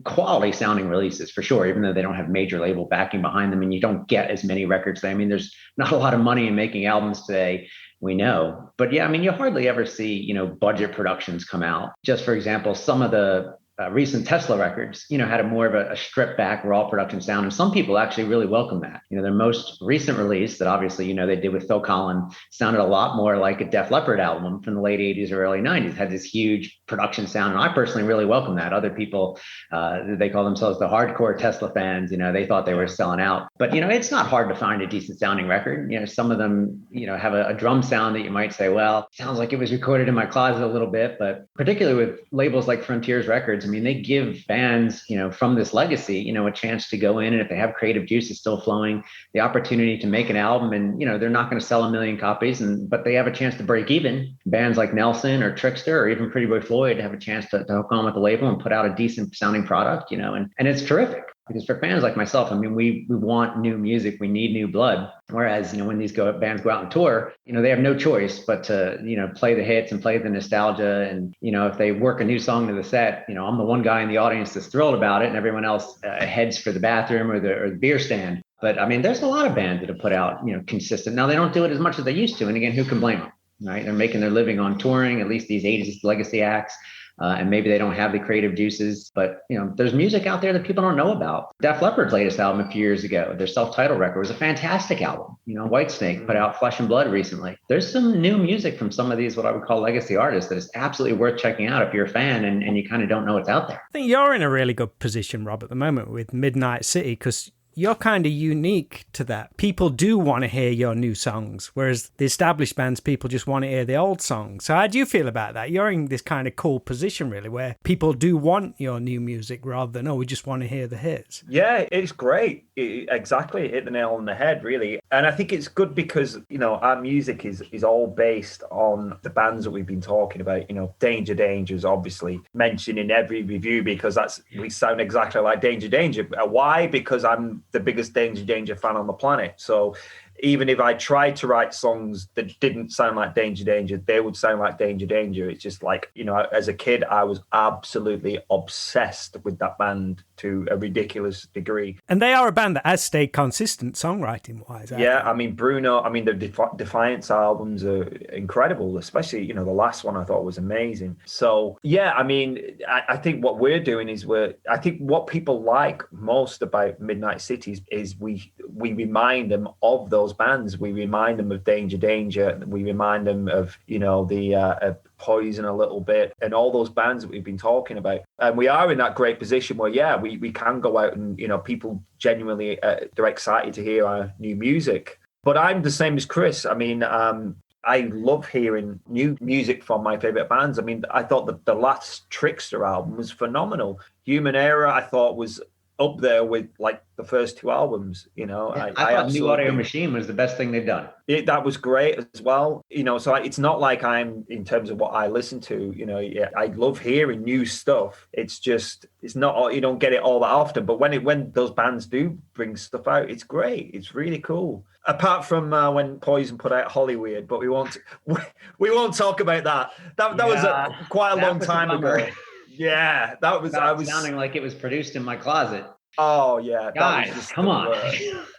quality sounding releases for sure, even though they don't have major label backing behind them and you don't get as many records. There's not a lot of money in making albums today. We know. But yeah, you hardly ever see, budget productions come out. Just for example, some of the recent Tesla records, had a more of a stripped back raw production sound. And some people actually really welcome that. Their most recent release that obviously, they did with Phil Collins sounded a lot more like a Def Leppard album from the late 80s or early 90s, had this huge production sound. And I personally really welcome that. Other people, they call themselves the hardcore Tesla fans, they thought they were selling out. But, it's not hard to find a decent sounding record. Some of them, have a drum sound that you might say, well, sounds like it was recorded in my closet a little bit. But particularly with labels like Frontiers Records, they give bands, from this legacy, a chance to go in, and if they have creative juices still flowing, the opportunity to make an album, and they're not going to sell 1 million copies, but they have a chance to break even. Bands like Nelson or Trickster or even Pretty Boy Floyd have a chance to hook on with the label and put out a decent sounding product, and it's terrific. Because for fans like myself, I mean, we want new music, we need new blood. Whereas, when these bands go out and tour, they have no choice but to, play the hits and play the nostalgia. And, if they work a new song to the set, I'm the one guy in the audience that's thrilled about it, and everyone else heads for the bathroom or the beer stand. But I mean, there's a lot of bands that have put out, consistent. Now they don't do it as much as they used to. And again, who can blame them, right? They're making their living on touring, at least these 80s legacy acts. And maybe they don't have the creative juices, but there's music out there that people don't know about. Def Leppard's latest album a few years ago, their self-titled record, was a fantastic album. Whitesnake put out Flesh and Blood recently. There's some new music from some of these, what I would call legacy artists, that is absolutely worth checking out if you're a fan and you kind of don't know what's out there. I think you're in a really good position, Rob, at the moment with Midnite City, because you're kind of unique to that. People do want to hear your new songs, whereas the established bands, people just want to hear the old songs. So how do you feel about that? You're in this kind of cool position, really, where people do want your new music rather than, we just want to hear the hits. Yeah, it's great. Exactly. Hit the nail on the head, really. And I think it's good because, our music is all based on the bands that we've been talking about. Danger Danger is obviously mentioned in every review because we sound exactly like Danger Danger. Why? Because I'm the biggest Danger Danger fan on the planet. So even if I tried to write songs that didn't sound like Danger Danger, they would sound like Danger Danger. It's just like, as a kid, I was absolutely obsessed with that band to a ridiculous degree. And they are a band that has stayed consistent songwriting-wise. Yeah, I mean, Bruno, the Defiance albums are incredible, especially, the last one I thought was amazing. So, yeah, I think what we're doing is I think what people like most about Midnite City is we remind them of those bands. We remind them of Danger Danger. We remind them of, the Poison a little bit, and all those bands that we've been talking about. And we are in that great position where, we can go out and, people genuinely, they're excited to hear our new music. But I'm the same as Chris. I love hearing new music from my favorite bands. I thought that the last Trickster album was phenomenal. Human Era, I thought, was up there with like the first two albums. I thought New Audio Machine was the best thing they've done. That was great as well. So it's not like I'm, in terms of what I listen to, I love hearing new stuff. It's just, it's not, you don't get it all that often, but when those bands do bring stuff out, it's great. It's really cool. Apart from when Poison put out Hollyweird, but we won't talk about that. That was quite a long time ago. Yeah, that was. I was sounding like it was produced in my closet. Oh yeah, guys, come on.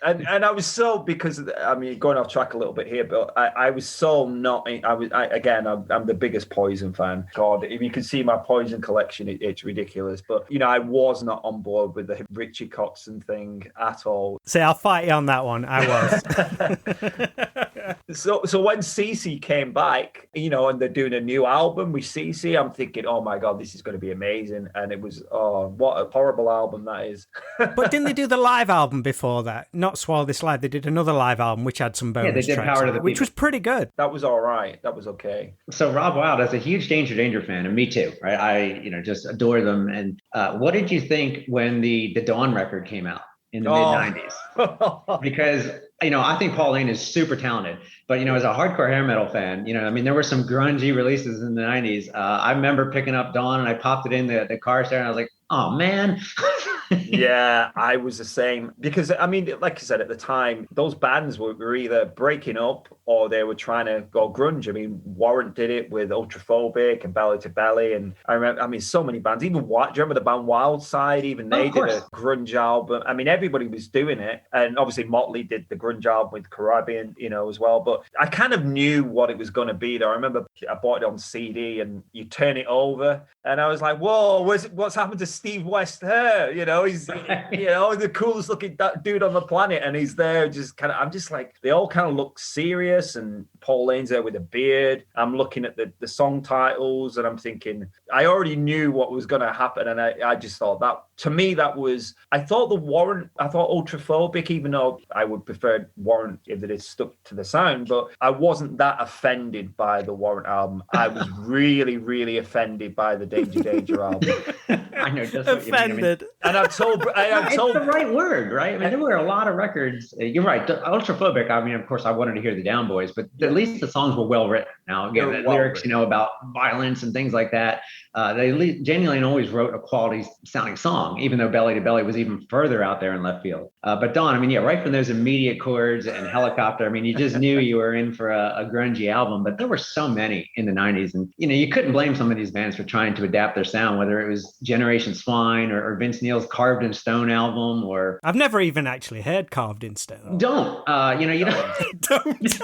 And I was so, because going off track a little bit here, but I was so not. I'm the biggest Poison fan. God, if you could see my Poison collection, it's ridiculous. But I was not on board with the Richie Kotzen thing at all. See, I'll fight you on that one. I was. So when CC came back, and they're doing a new album with CC, I'm thinking, oh my God, this is going to be amazing. And it was, what a horrible album that is. But didn't they do the live album before that? Not Swallow This Live. They did another live album which had some bonus they did tracks, Power to the which was pretty good. That was all right. That was okay. So Rob Wylde, as a huge Danger Danger fan, and me too, right? I just adore them. And what did you think when the Dawn record came out in the mid-90s? Because I think Paul Lane is super talented, but as a hardcore hair metal fan, there were some grungy releases in the 90s. I remember picking up Dawn and I popped it in the car stereo and I was like, oh man. Yeah, I was the same, because like I said, at the time, those bands were either breaking up or they were trying to go grunge. Warrant did it with Ultraphobic and Belly to Belly, and I remember, so many bands. Even do you remember the band Wild Side? Even they did a grunge album. Everybody was doing it, and obviously Motley did the grunge album with Caribbean, as well. But I kind of knew what it was going to be. Though I remember I bought it on CD, and you turn it over, and I was like, "Whoa, what's happened to Steve West here?" He's the coolest looking dude on the planet, and he's there just kind of. I'm just like, they all kind of look serious, and Paul Lane's there with a beard. I'm looking at the song titles, and I'm thinking, I already knew what was going to happen, and I just thought that, to me, that was. I thought Ultraphobic, even though I would prefer Warrant if it had stuck to the sound, but I wasn't that offended by the Warrant album. I was really, really offended by the Danger Danger album. I know, just offended. And I've told it's the right word, right? There were a lot of records. You're right. Ultraphobic. Of course, I wanted to hear the Down Boys, but at least the songs were well written. Now, again, the lyrics, about violence and things like that. They genuinely always wrote a quality sounding song. wrong, even though Belly to Belly was even further out there in left field. But Dawn, I mean, yeah, right from those immediate chords and Helicopter, I mean, you just knew you were in for a grungy album. But there were so many in the 90s. And, you couldn't blame some of these bands for trying to adapt their sound, whether it was Generation Swine or Vince Neil's Carved in Stone album, or... I've never even actually heard Carved in Stone. Don't. You don't. Don't.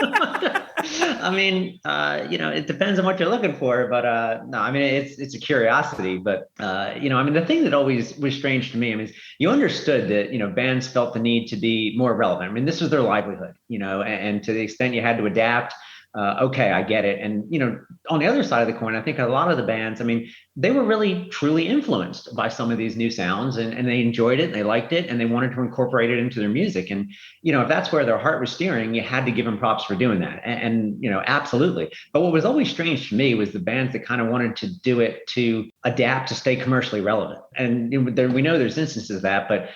I mean, it depends on what you're looking for, but no, I mean, it's a curiosity, but I mean, the thing that always was strange to me, I mean, you understood that, bands felt the need to be more relevant. I mean, this was their livelihood, and to the extent you had to adapt, okay, I get it. And, on the other side of the coin, I think a lot of the bands, I mean, they were really truly influenced by some of these new sounds, and they enjoyed it and they liked it and they wanted to incorporate it into their music. And, if that's where their heart was steering, you had to give them props for doing that. And absolutely. But what was always strange to me was the bands that kind of wanted to do it to adapt to stay commercially relevant. And we know there's instances of that, but,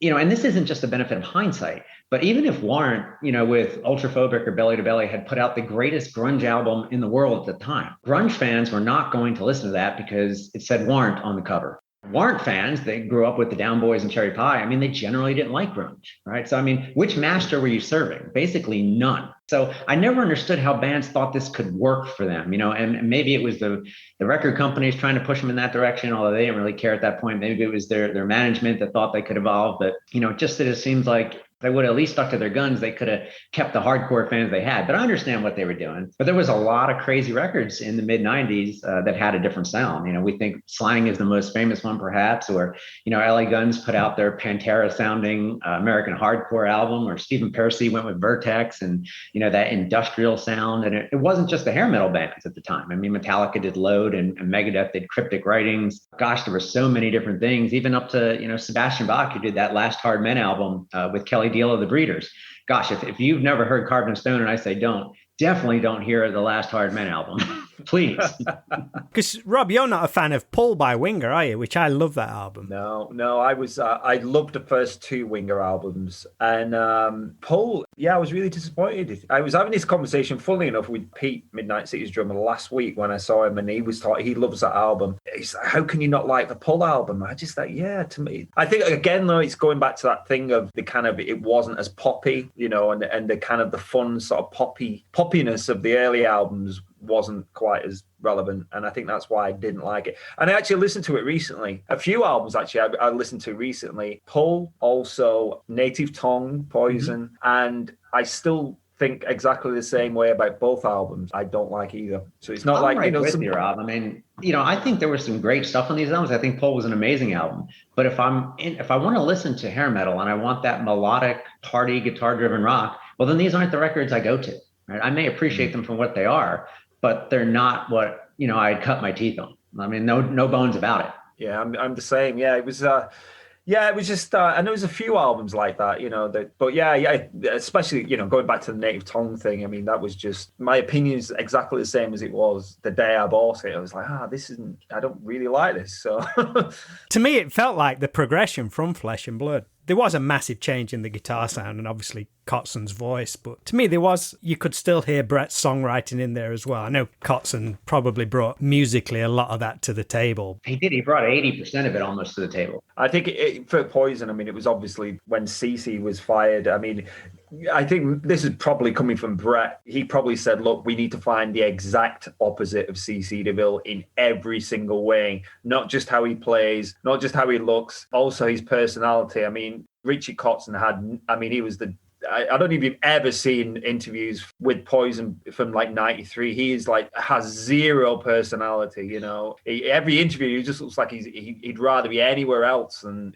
and this isn't just the benefit of hindsight. But even if Warrant, with Ultraphobic or Belly to Belly had put out the greatest grunge album in the world at the time, grunge fans were not going to listen to that because it said Warrant on the cover. Warrant fans, they grew up with the Down Boys and Cherry Pie. I mean, they generally didn't like grunge, right? So, I mean, which master were you serving? Basically none. So I never understood how bands thought this could work for them, and maybe it was the record companies trying to push them in that direction, although they didn't really care at that point. Maybe it was their management that thought they could evolve. But, just that it seems like they would have at least stuck to their guns. They could have kept the hardcore fans they had. But I understand what they were doing. But there was a lot of crazy records in the mid-90s that had a different sound. We think Slang is the most famous one, perhaps, or, LA Guns put out their Pantera-sounding American hardcore album, or Stephen Pearcy went with Vertex and, that industrial sound. And it wasn't just the hair metal bands at the time. I mean, Metallica did Load and Megadeth did Cryptic Writings. Gosh, there were so many different things, even up to, Sebastian Bach, who did that Last Hard Men album with Kelly Deal of the Breeders. Gosh, if you've never heard Carved in Stone, and I say definitely don't hear the Last Hard Men album. Please. Because, Rob, you're not a fan of Pull by Winger, are you? Which I love that album. No, I was. I loved the first two Winger albums. And Pull, I was really disappointed. I was having this conversation, funnily enough, with Pete, Midnite City's drummer, last week when I saw him, and he loves that album. He's like, how can you not like the Pull album? I just like, to me. I think, again, though, it's going back to that thing of the kind of, it wasn't as poppy, and the kind of the fun sort of poppiness of the early albums wasn't quite as relevant, and I think that's why I didn't like it. And I actually listened to it recently. A few albums actually I listened to recently. Pull, also Native Tongue, Poison, and I still think exactly the same way about both albums. I don't like either. So it's not with you, Rob. I mean, I think there was some great stuff on these albums. I think Pull was an amazing album. But if I want to listen to hair metal and I want that melodic, party, guitar-driven rock, well, then these aren't the records I go to. Right? I may appreciate them for what they are, but they're not what, I'd cut my teeth on. I mean, no bones about it. Yeah, I'm the same. Yeah, it was it was just, and there was a few albums like that, but especially, going back to the Native Tongue thing. I mean, that was just, my opinion is exactly the same as it was the day I bought it. I was like, I don't really like this. So to me, it felt like the progression from Flesh and Blood. There was a massive change in the guitar sound and obviously Kotzen's voice, but to me you could still hear Brett's songwriting in there as well. I know Kotzen probably brought musically a lot of that to the table. He did. He brought 80% of it almost to the table. I think for Poison, I mean, it was obviously when CC was fired. I mean, I think this is probably coming from Brett. He probably said, look, we need to find the exact opposite of CC DeVille in every single way, not just how he plays, not just how he looks, also his personality. I mean, Richie Kotzen he was I don't even ever seen interviews with Poison from like 93. He is like, has zero personality, every interview, he just looks like he'd rather be anywhere else and,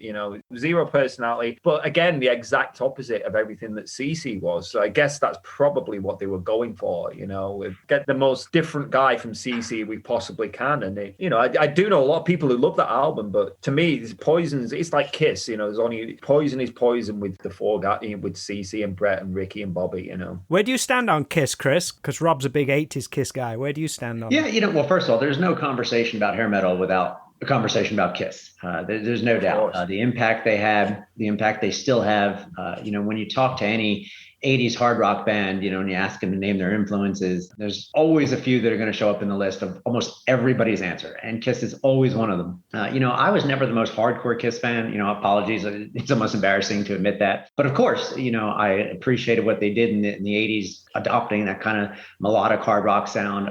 zero personality. But again, the exact opposite of everything that CC was. So I guess that's probably what they were going for, get the most different guy from CC we possibly can. And, I do know a lot of people who love that album, but to me, Poison's, it's like Kiss, there's only Poison is Poison with the four guys, with CC and Brett and Ricky and Bobby, Where do you stand on Kiss, Chris? Because Rob's a big 80s Kiss guy. Where do you stand on that? Well, first of all, there's no conversation about hair metal without a conversation about Kiss. There's no doubt. The impact they had, the impact they still have. When you talk to any 80s hard rock band, and you ask them to name their influences, there's always a few that are going to show up in the list of almost everybody's answer. And Kiss is always one of them. I was never the most hardcore Kiss fan. Apologies. It's almost embarrassing to admit that. But of course, I appreciated what they did in the 80s, adopting that kind of melodic hard rock sound,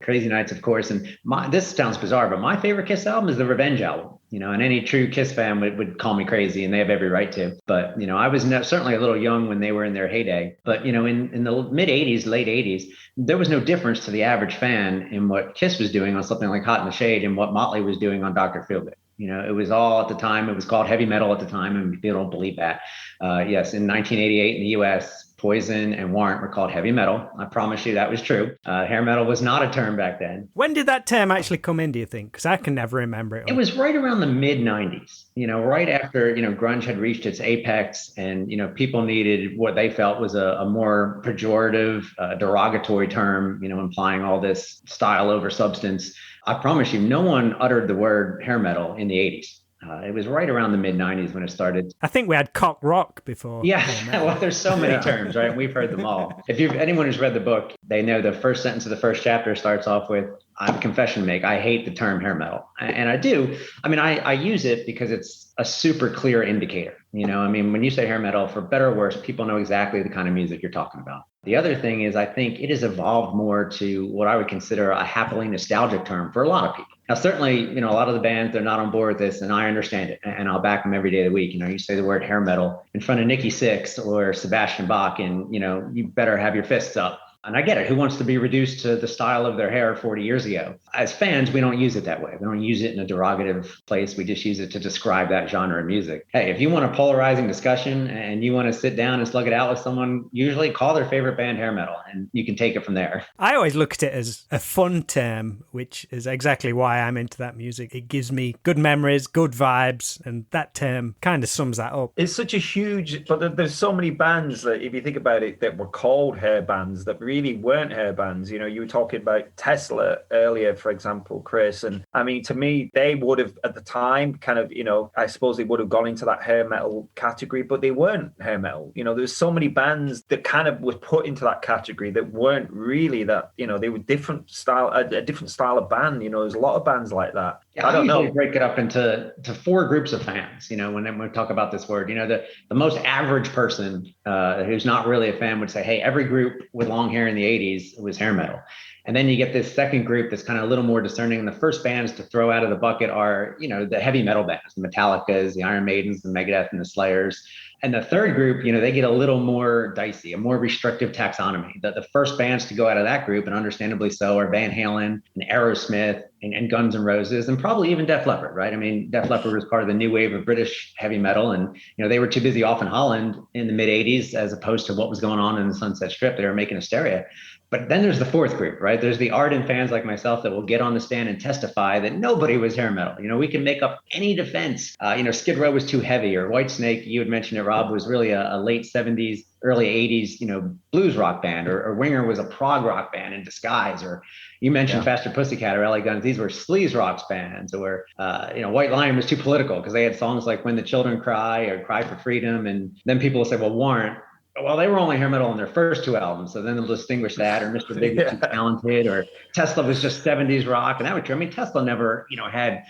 Crazy Nights, of course. And this sounds bizarre, but my favorite Kiss album is the Revenge album. And any true Kiss fan would call me crazy, and they have every right to. But, I was certainly a little young when they were in their heyday. But, in the mid 80s, late 80s, there was no difference to the average fan in what Kiss was doing on something like Hot in the Shade and what Motley was doing on Dr. Feelgood. It was all at the time. It was called heavy metal at the time, and people don't believe that. Yes, in 1988 in the U.S., Poison and Warrant were called heavy metal. I promise you that was true. Hair metal was not a term back then. When did that term actually come in, do you think? Because I can never remember it. It was right around the mid 90s, right after, grunge had reached its apex, and, people needed what they felt was a more pejorative, derogatory term, implying all this style over substance. I promise you, no one uttered the word hair metal in the 80s. It was right around the mid 90s when it started. I think we had cock rock before. Yeah, well, there's so many terms, right? We've heard them all. Anyone who's read the book, they know the first sentence of the first chapter starts off with, I have a confession to make. I hate the term hair metal. And I do. I use it because it's a super clear indicator. When you say hair metal, for better or worse, people know exactly the kind of music you're talking about. The other thing is, I think it has evolved more to what I would consider a happily nostalgic term for a lot of people. Now, certainly, a lot of the bands, they're not on board with this, and I understand it, and I'll back them every day of the week. You say the word hair metal in front of Nikki Sixx or Sebastian Bach, and, you better have your fists up. And I get it. Who wants to be reduced to the style of their hair 40 years ago? As fans, we don't use it that way. We don't use it in a derogative place. We just use it to describe that genre of music. Hey, if you want a polarizing discussion and you want to sit down and slug it out with someone, usually call their favorite band hair metal, and you can take it from there. I always look at it as a fun term, which is exactly why I'm into that music. It gives me good memories, good vibes, and that term kind of sums that up. It's such a huge, but there's so many bands that, if you think about it, that were called hair bands that really weren't hair bands. You were talking about Tesla earlier, for example, Chris. And to me, they would have at the time kind of, I suppose they would have gone into that hair metal category, but they weren't hair metal. There's so many bands that kind of was put into that category that weren't really that, they were different style, a different style of band. There's a lot of bands like that. Yeah, I don't know. Break it up into four groups of fans. When we talk about this word, the most average person who's not really a fan would say, hey, every group with long hair in the 80s was hair metal. And then you get this second group that's kind of a little more discerning. And the first bands to throw out of the bucket are, the heavy metal bands, the Metallicas, the Iron Maidens, the Megadeth, and the Slayers. And the third group, they get a little more dicey, a more restrictive taxonomy. The first bands to go out of that group, and understandably so, are Van Halen and Aerosmith and Guns N' Roses, and probably even Def Leppard, right? Def Leppard was part of the new wave of British heavy metal, and they were too busy off in Holland in the mid 80s as opposed to what was going on in the Sunset Strip. They were making hysteria. But then there's the fourth group, right? There's the ardent fans like myself that will get on the stand and testify that nobody was hair metal. We can make up any defense. Skid Row was too heavy, or Whitesnake, you had mentioned it, Rob, was really a late 70s, early 80s, blues rock band, or Winger was a prog rock band in disguise, or you mentioned Faster Pussycat or LA Guns. These were sleaze rocks bands, or, White Lion was too political because they had songs like When the Children Cry or Cry for Freedom. And then people will say, well, Warrant, well, they were only hair metal on their first two albums, so then they'll distinguish that. Or Mr. Big was too talented, or Tesla was just 70s rock, and that was true. Tesla never, had,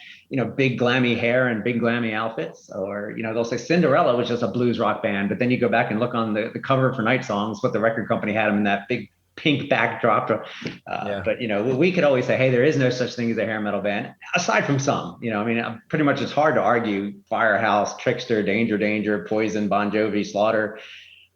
big glammy hair and big glammy outfits. Or, they'll say Cinderella was just a blues rock band, but then you go back and look on the cover for Night Songs, what the record company had them in that big pink backdrop. But, we could always say, hey, there is no such thing as a hair metal band, aside from some. Pretty much it's hard to argue Firehouse, Trickster, Danger, Poison, Bon Jovi, Slaughter,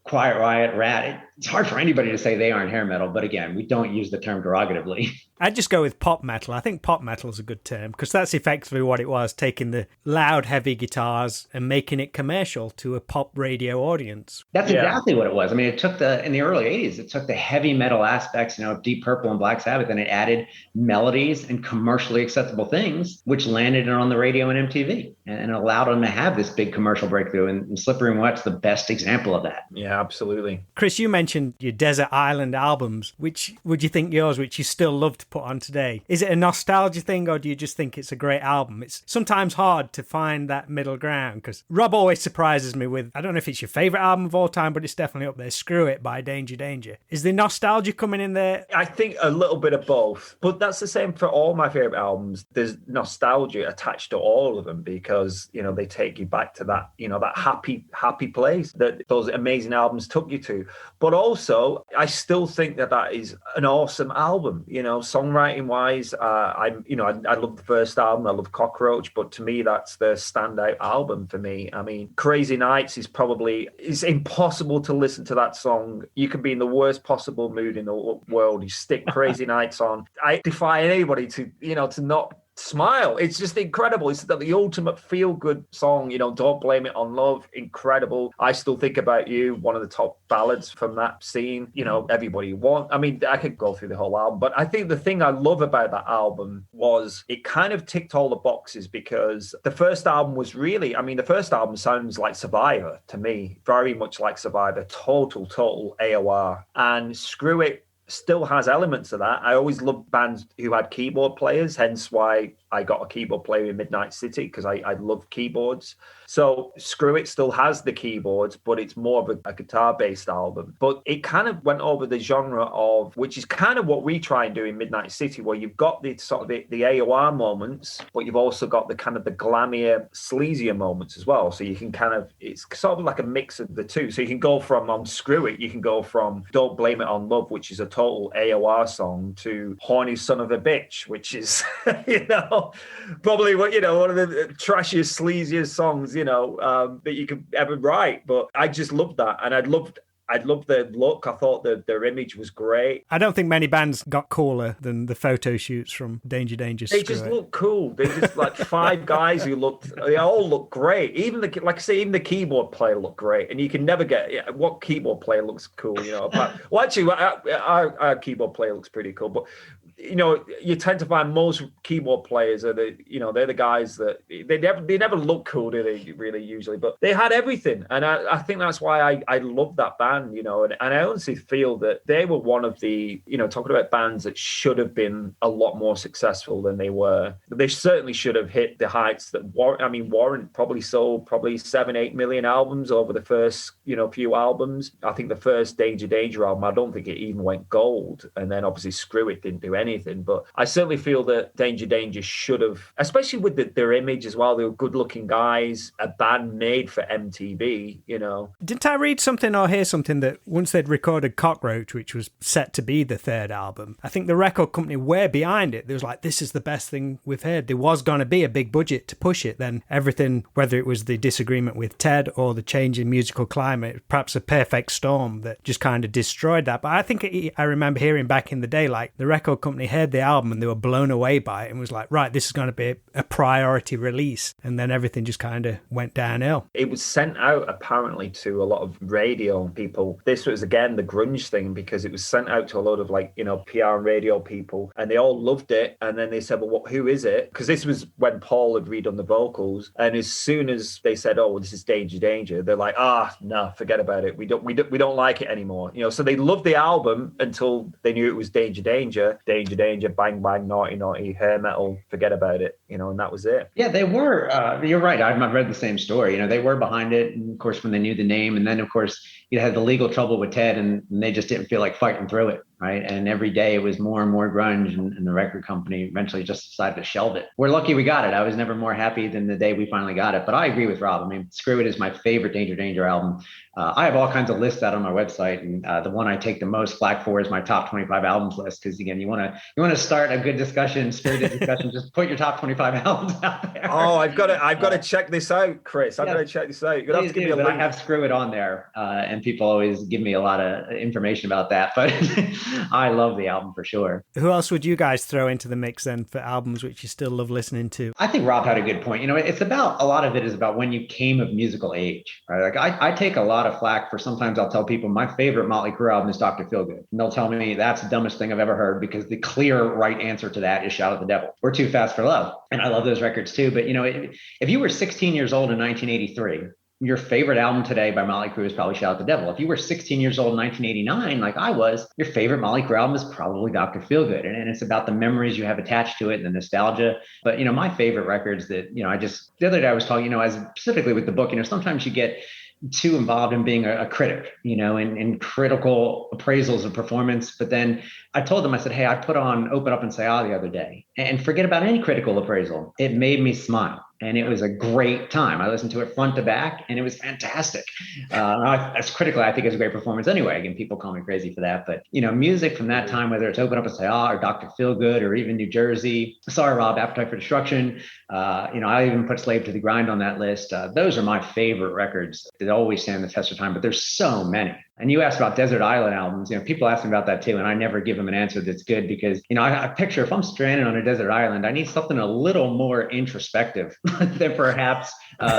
Quiet Riot, Rat. It's hard for anybody to say they aren't hair metal, but again, we don't use the term derogatively. I'd just go with pop metal. I think pop metal is a good term because that's effectively what it was, taking the loud, heavy guitars and making it commercial to a pop radio audience. That's exactly what it was. It took in the early 80s, it took the heavy metal aspects, of Deep Purple and Black Sabbath, and it added melodies and commercially acceptable things, which landed it on the radio and MTV and allowed them to have this big commercial breakthrough. And Slippery When Wet's the best example of that. Yeah, absolutely. Chris, you mentioned mentioned your desert island albums. Which would you think yours, which you still love to put on today? Is it a nostalgia thing, or do you just think it's a great album? It's sometimes hard to find that middle ground, because Rob always surprises me with, I don't know if it's your favourite album of all time, but it's definitely up there, Screw It by Danger Danger. Is the nostalgia coming in there? I think a little bit of both, but that's the same for all my favourite albums. There's nostalgia attached to all of them because, you know, they take you back to that, you know, that happy place that those amazing albums took you to. But also, I still think that is an awesome album, you know, songwriting wise. I love the first album. I love Cockroach, but to me, that's the standout album for me. I mean, Crazy Nights it's impossible to listen to that song. You can be in the worst possible mood in the world. You stick Crazy Nights on. I defy anybody to not smile. It's just incredible. It's the ultimate feel-good song, you know, Don't Blame It on Love, incredible. I Still Think About You, one of the top ballads from that scene, you know, Everybody You Want. I mean, I could go through the whole album, but I think the thing I love about that album was it kind of ticked all the boxes, because the first album was really, I mean, the first album sounds like Survivor to me, very much like Survivor, total AOR, and Screw It still has elements of that. I always loved bands who had keyboard players, hence why I got a keyboard player in Midnite City, because I love keyboards. So Screw It still has the keyboards, but it's more of a guitar-based album. But it kind of went over the genre of, which is kind of what we try and do in Midnite City, where you've got the sort of the AOR moments, but you've also got the kind of the glammier, sleazier moments as well. So you can kind of, it's sort of like a mix of the two. So you can go from, on Screw It, you can go from Don't Blame It on Love, which is a total AOR song, to Horny Son of a Bitch, which is, you know, probably what, you know, one of the trashiest, sleaziest songs, you know, that you could ever write. But I just loved that, and I loved their look. I thought their image was great. I don't think many bands got cooler than the photo shoots from Danger Danger. They just look cool. They just like five guys they all look great. Even even the keyboard player looked great. And you can never get what keyboard player looks cool, you know. Well, actually, our keyboard player looks pretty cool, but you know, you tend to find most keyboard players are they're the guys that they never look cool, do they, really, usually, but they had everything. And I think that's why I love that band, you know, and I honestly feel that they were one of the, you know, talking about bands that should have been a lot more successful than they were. They certainly should have hit the heights that Warrant probably sold 7-8 million albums over the first, you know, few albums. I think the first Danger Danger album, I don't think it even went gold, and then obviously Screw It didn't do anything. But I certainly feel that Danger Danger should have, especially with their image as well. They were good-looking guys, a band made for MTV, you know. Didn't I read something or hear something that once they'd recorded Cockroach, which was set to be the third album, I think the record company were behind it. They was like, this is the best thing we've heard. There was going to be a big budget to push it. Then everything, whether it was the disagreement with Ted or the change in musical climate, perhaps a perfect storm that just kind of destroyed that. But I think I remember hearing back in the day, like, the record company heard the album and they were blown away by it and was like, right, this is going to be a priority release. And then everything just kind of went downhill. It was sent out apparently to a lot of radio people. This was, again, the grunge thing, because it was sent out to a lot of, like, you know, PR and radio people, and they all loved it. And then they said, well, who is it? Because this was when Paul had redone the vocals. And as soon as they said, oh, well, this is Danger Danger, they're like, no, forget about it. We don't like it anymore. You know, so they loved the album until they knew it was Danger Danger. Danger Danger, Bang Bang, Naughty Naughty, hair metal, forget about it, you know, and that was it. Yeah, they were. You're right. I've read the same story. You know, they were behind it. And of course, when they knew the name, and then of course, you had the legal trouble with Ted, and they just didn't feel like fighting through it. Right. And every day it was more and more grunge, and the record company eventually just decided to shelve it. We're lucky we got it. I was never more happy than the day we finally got it. But I agree with Rob. I mean, Screw It is my favorite Danger Danger album. I have all kinds of lists out on my website, and the one I take the most flack for is my top 25 albums list. Because again, you want to start a good discussion, spirited discussion. Just put your top 25 albums out there. Oh, I've got to check this out, Chris. I've got to check this out. You're gonna have to give me a link. I have Screw It on there, and people always give me a lot of information about that. But I love the album for sure. Who else would you guys throw into the mix then for albums which you still love listening to? I think Rob had a good point. You know, it's about, a lot of it is about when you came of musical age, right? Like I take a lot of flack for, sometimes I'll tell people my favorite Motley Crue album is Dr. Feelgood. And they'll tell me that's the dumbest thing I've ever heard, because the clear right answer to that is Shout at the Devil or Too Fast for Love. And I love those records too. But you know, if you were 16 years old in 1983, your favorite album today by Motley Crue is probably Shout at the Devil. If you were 16 years old in 1989, like I was, your favorite Motley Crue album is probably Dr. Feelgood. And it's about the memories you have attached to it and the nostalgia. But, my favorite records that, the other day I was talking, as specifically with the book, sometimes you get too involved in being a critic, in critical appraisals of performance. But then I told them, I said, hey, I put on Open Up and Say Ah the other day, and forget about any critical appraisal. It made me smile. And it was a great time. I listened to it front to back, and it was fantastic. As critically, I think it's a great performance anyway. Again, people call me crazy for that. But, music from that time, whether it's Open Up and Say Ah or Dr. Feelgood or even New Jersey, Sorry Rob, Appetite for Destruction, I even put Slave to the Grind on that list. Those are my favorite records that always stand the test of time, but there's so many. And you asked about Desert Island albums. People ask me about that too, and I never give them an answer that's good because, I picture if I'm stranded on a desert island, I need something a little more introspective than perhaps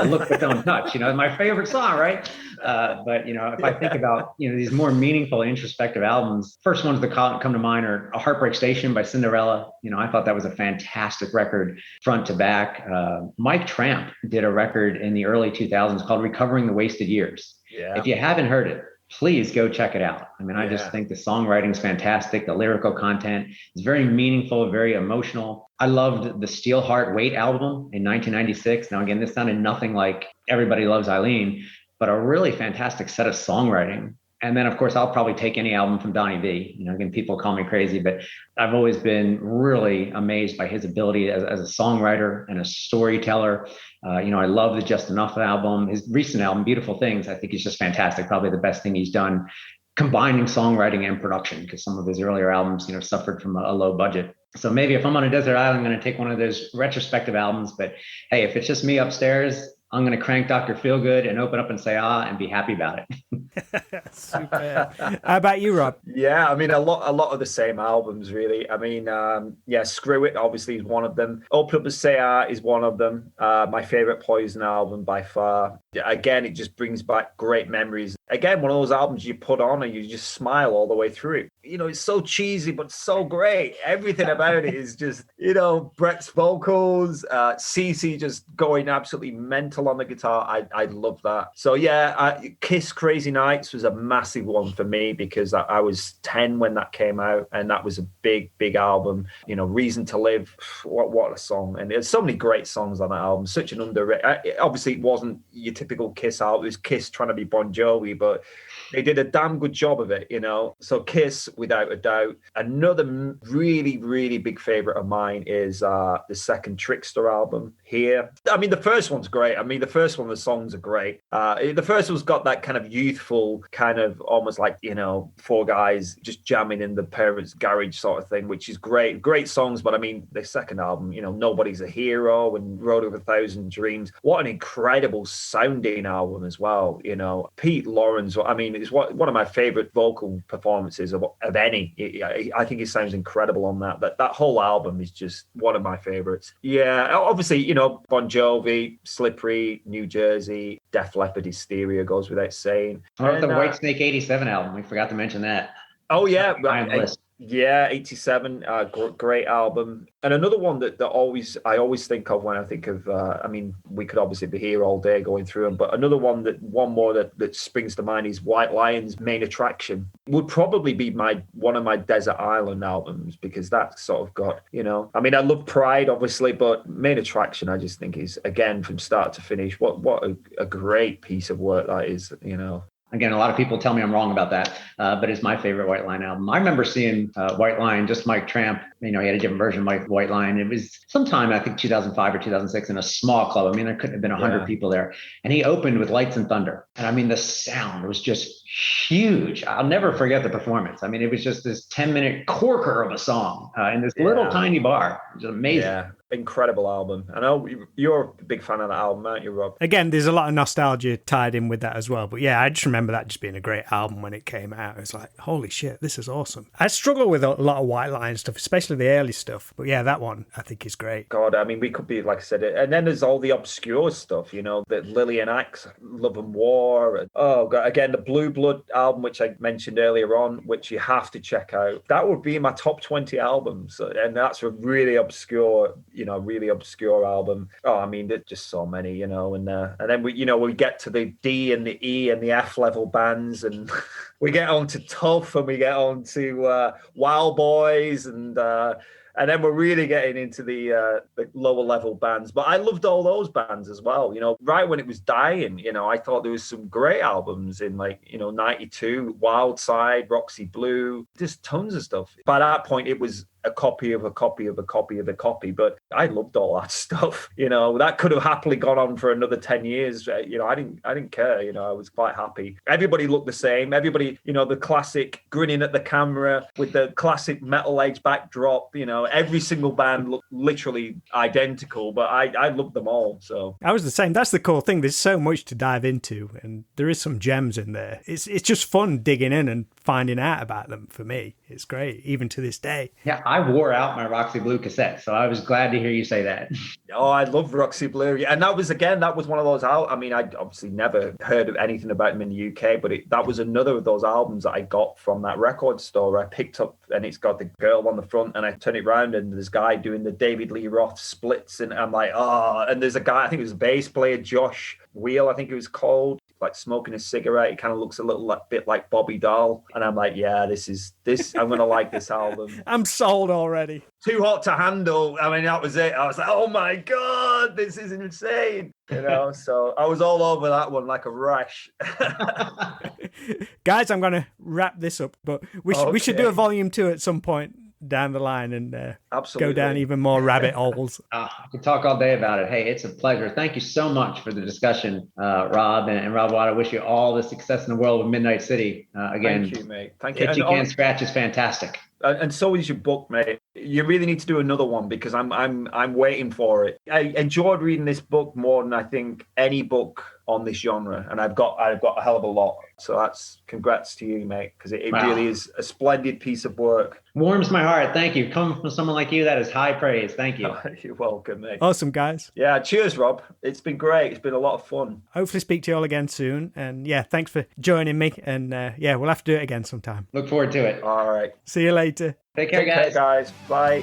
Look But Don't Touch. My favorite song, right? But if I think about these more meaningful introspective albums, first ones that come to mind are A Heartbreak Station by Cinderella. I thought that was a fantastic record front to back. Mike Tramp did a record in the early 2000s called Recovering the Wasted Years. Yeah. If you haven't heard it, please go check it out. I just think the songwriting is fantastic. The lyrical content is very meaningful, very emotional. I loved the Steelheart Wait album in 1996. Now, again, this sounded nothing like Everybody Loves Eileen, but a really fantastic set of songwriting. And then, of course, I'll probably take any album from Donnie B. Again, people call me crazy, but I've always been really amazed by his ability as a songwriter and a storyteller. I love the Just Enough album. His recent album, Beautiful Things, I think is just fantastic. Probably the best thing he's done, combining songwriting and production, because some of his earlier albums, suffered from a low budget. So maybe if I'm on a desert island, I'm going to take one of those retrospective albums. But hey, if it's just me upstairs, I'm going to crank Dr. Feelgood and Open Up and Say Ah and be happy about it. Super. How about you, Rob? Yeah, a lot of the same albums, really. Screw It obviously is one of them. Open Up and Say Ah is one of them. My favorite Poison album by far. Again, it just brings back great memories. Again, one of those albums you put on and you just smile all the way through it. It's so cheesy, but so great. Everything about it is just, Brett's vocals, Cece just going absolutely mental on the guitar. I love that. So Kiss Crazy Nights was a massive one for me because I was 10 when that came out, and that was a big album. Reason to Live, what a song. And there's so many great songs on that album. Such an underrated. Obviously, it wasn't your typical Kiss album. It was Kiss trying to be Bon Jovi, but they did a damn good job of it, So Kiss, without a doubt. Another really, really big favorite of mine is the second Trickster album, Here. The first one's great. The first one, the songs are great. The first one's got that kind of youthful, kind of almost like, four guys just jamming in the parents' garage sort of thing, which is great. Great songs, but the second album, Nobody's a Hero and Road of a Thousand Dreams. What an incredible sounding album as well. Pete Lawrence, it's one of my favorite vocal performances of any. I think he sounds incredible on that. That whole album is just one of my favorites. Yeah, obviously, Bon Jovi, Slippery, New Jersey, Def Leppard, Hysteria goes without saying. What about the Whitesnake 87 album? We forgot to mention that. Oh, yeah. Yeah, 87, great album. And another one that I always think of when I think of, we could obviously be here all day going through them, but one more that springs to mind is White Lion's Main Attraction. Would probably be one of my Desert Island albums, because that's sort of got, I love Pride, obviously, but Main Attraction, I just think is, again, from start to finish, what a great piece of work that is, Again, a lot of people tell me I'm wrong about that, but it's my favorite White Lion album. I remember seeing White Lion, just Mike Tramp. He had a different version of White Lion. It was sometime, I think 2005 or 2006, in a small club. There couldn't have been 100 people there. And he opened with Lights and Thunder. And the sound was just huge. I'll never forget the performance. It was just this 10-minute corker of a song in this little tiny bar. It was amazing. Yeah. Incredible album. I know you're a big fan of that album, aren't you, Rob? Again, there's a lot of nostalgia tied in with that as well. But yeah, I just remember that just being a great album when it came out. It's like, holy shit, this is awesome. I struggle with a lot of White Lion stuff, especially the early stuff. But yeah, that one I think is great. God, we could be, like I said, and then there's all the obscure stuff, the Lillian Axe, Love and War. And, oh God, again, the Blue Blood album, which I mentioned earlier on, which you have to check out. That would be in my top 20 albums. And that's a really obscure, really obscure album. Oh, I mean, there's just so many, and then we get to the D and the E and the F level bands, and we get on to Tough, and we get on to Wild Boys, and then we're really getting into the lower level bands. But I loved all those bands as well. Right when it was dying, I thought there was some great albums in 92, Wild Side, Roxy Blue, just tons of stuff. By that point, it was a copy of a copy of a copy of a copy. But I loved all that stuff. That could have happily gone on for another 10 years. I didn't care. I was quite happy. Everybody looked the same. Everybody, the classic grinning at the camera with the classic metal age backdrop. Every single band looked literally identical, but I loved them all. So I was the same. That's the cool thing. There's so much to dive into, and there is some gems in there. It's just fun digging in and finding out about them. For me, it's great, even to this day. Yeah, I wore out my Roxy Blue cassette, so I was glad to hear you say that. Oh, I love Roxy Blue. And that was one of those I mean, I obviously never heard of anything about them in the UK, but that was another of those albums that I got from that record store. I picked up, and it's got the girl on the front, and I turn it around, and there's a guy doing the David Lee Roth splits, and I'm like, and there's a guy, I think it was a bass player, Josh Wheel, I think it was called, like smoking a cigarette. He kind of looks a little bit like Bobby Dahl, and I'm like, yeah, this I'm gonna like this album. I'm sold already. Too Hot to Handle. I mean, that was it. I was like, oh my god, this is insane. So I was all over that one like a rash. Guys, I'm gonna wrap this up, but we should do a volume 2 at some point down the line, and go down even more rabbit holes. I could talk all day about it. Hey, it's a pleasure. Thank you so much for the discussion, Rob and Rob Wylde. I wish you all the success in the world with Midnite City. Again, thank you, mate. Thank you. Itchy Can't Scratch is fantastic. And so is your book, mate. You really need to do another one, because I'm waiting for it. I enjoyed reading this book more than I think any book on this genre, and I've got a hell of a lot. So that's congrats to you, mate, because it really is a splendid piece of work. Warms my heart. Thank you. Coming from someone like you, that is high praise. Thank you. You're welcome, mate. Awesome, guys. Yeah, cheers, Rob. It's been great. It's been a lot of fun. Hopefully speak to you all again soon. And yeah, thanks for joining me. And we'll have to do it again sometime. Look forward to it. All right. See you later. Take care, guys. Bye.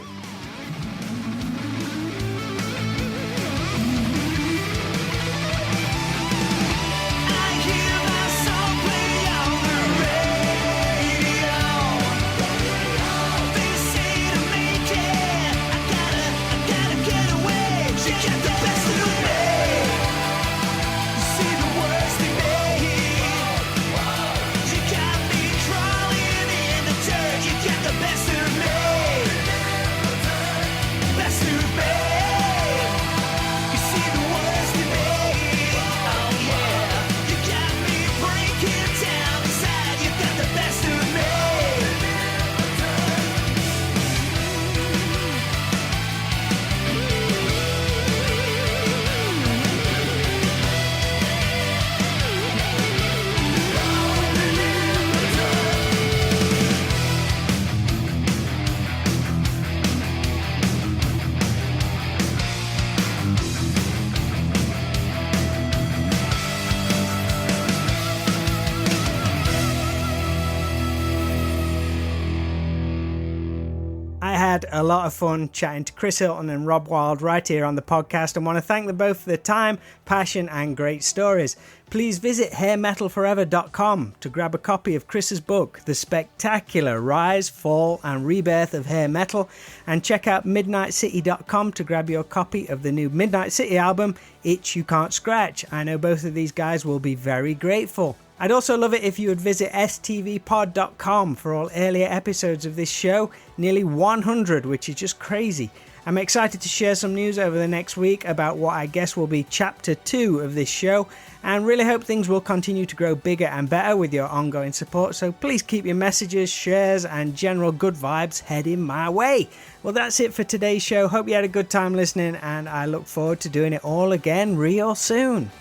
A lot of fun chatting to Chris Hilton and Rob Wylde right here on the podcast, and want to thank them both for their time, passion and great stories. Please visit hairmetalforever.com to grab a copy of Chris's book, The Spectacular Rise, Fall and Rebirth of Hair Metal, and check out midnitecity.com to grab your copy of the new Midnite City album, Itch You Can't Scratch. I know both of these guys will be very grateful. I'd also love it if you would visit stvpod.com for all earlier episodes of this show, nearly 100, which is just crazy. I'm excited to share some news over the next week about what I guess will be chapter 2 of this show, and really hope things will continue to grow bigger and better with your ongoing support, so please keep your messages, shares and general good vibes heading my way. Well, that's it for today's show. Hope you had a good time listening, and I look forward to doing it all again real soon.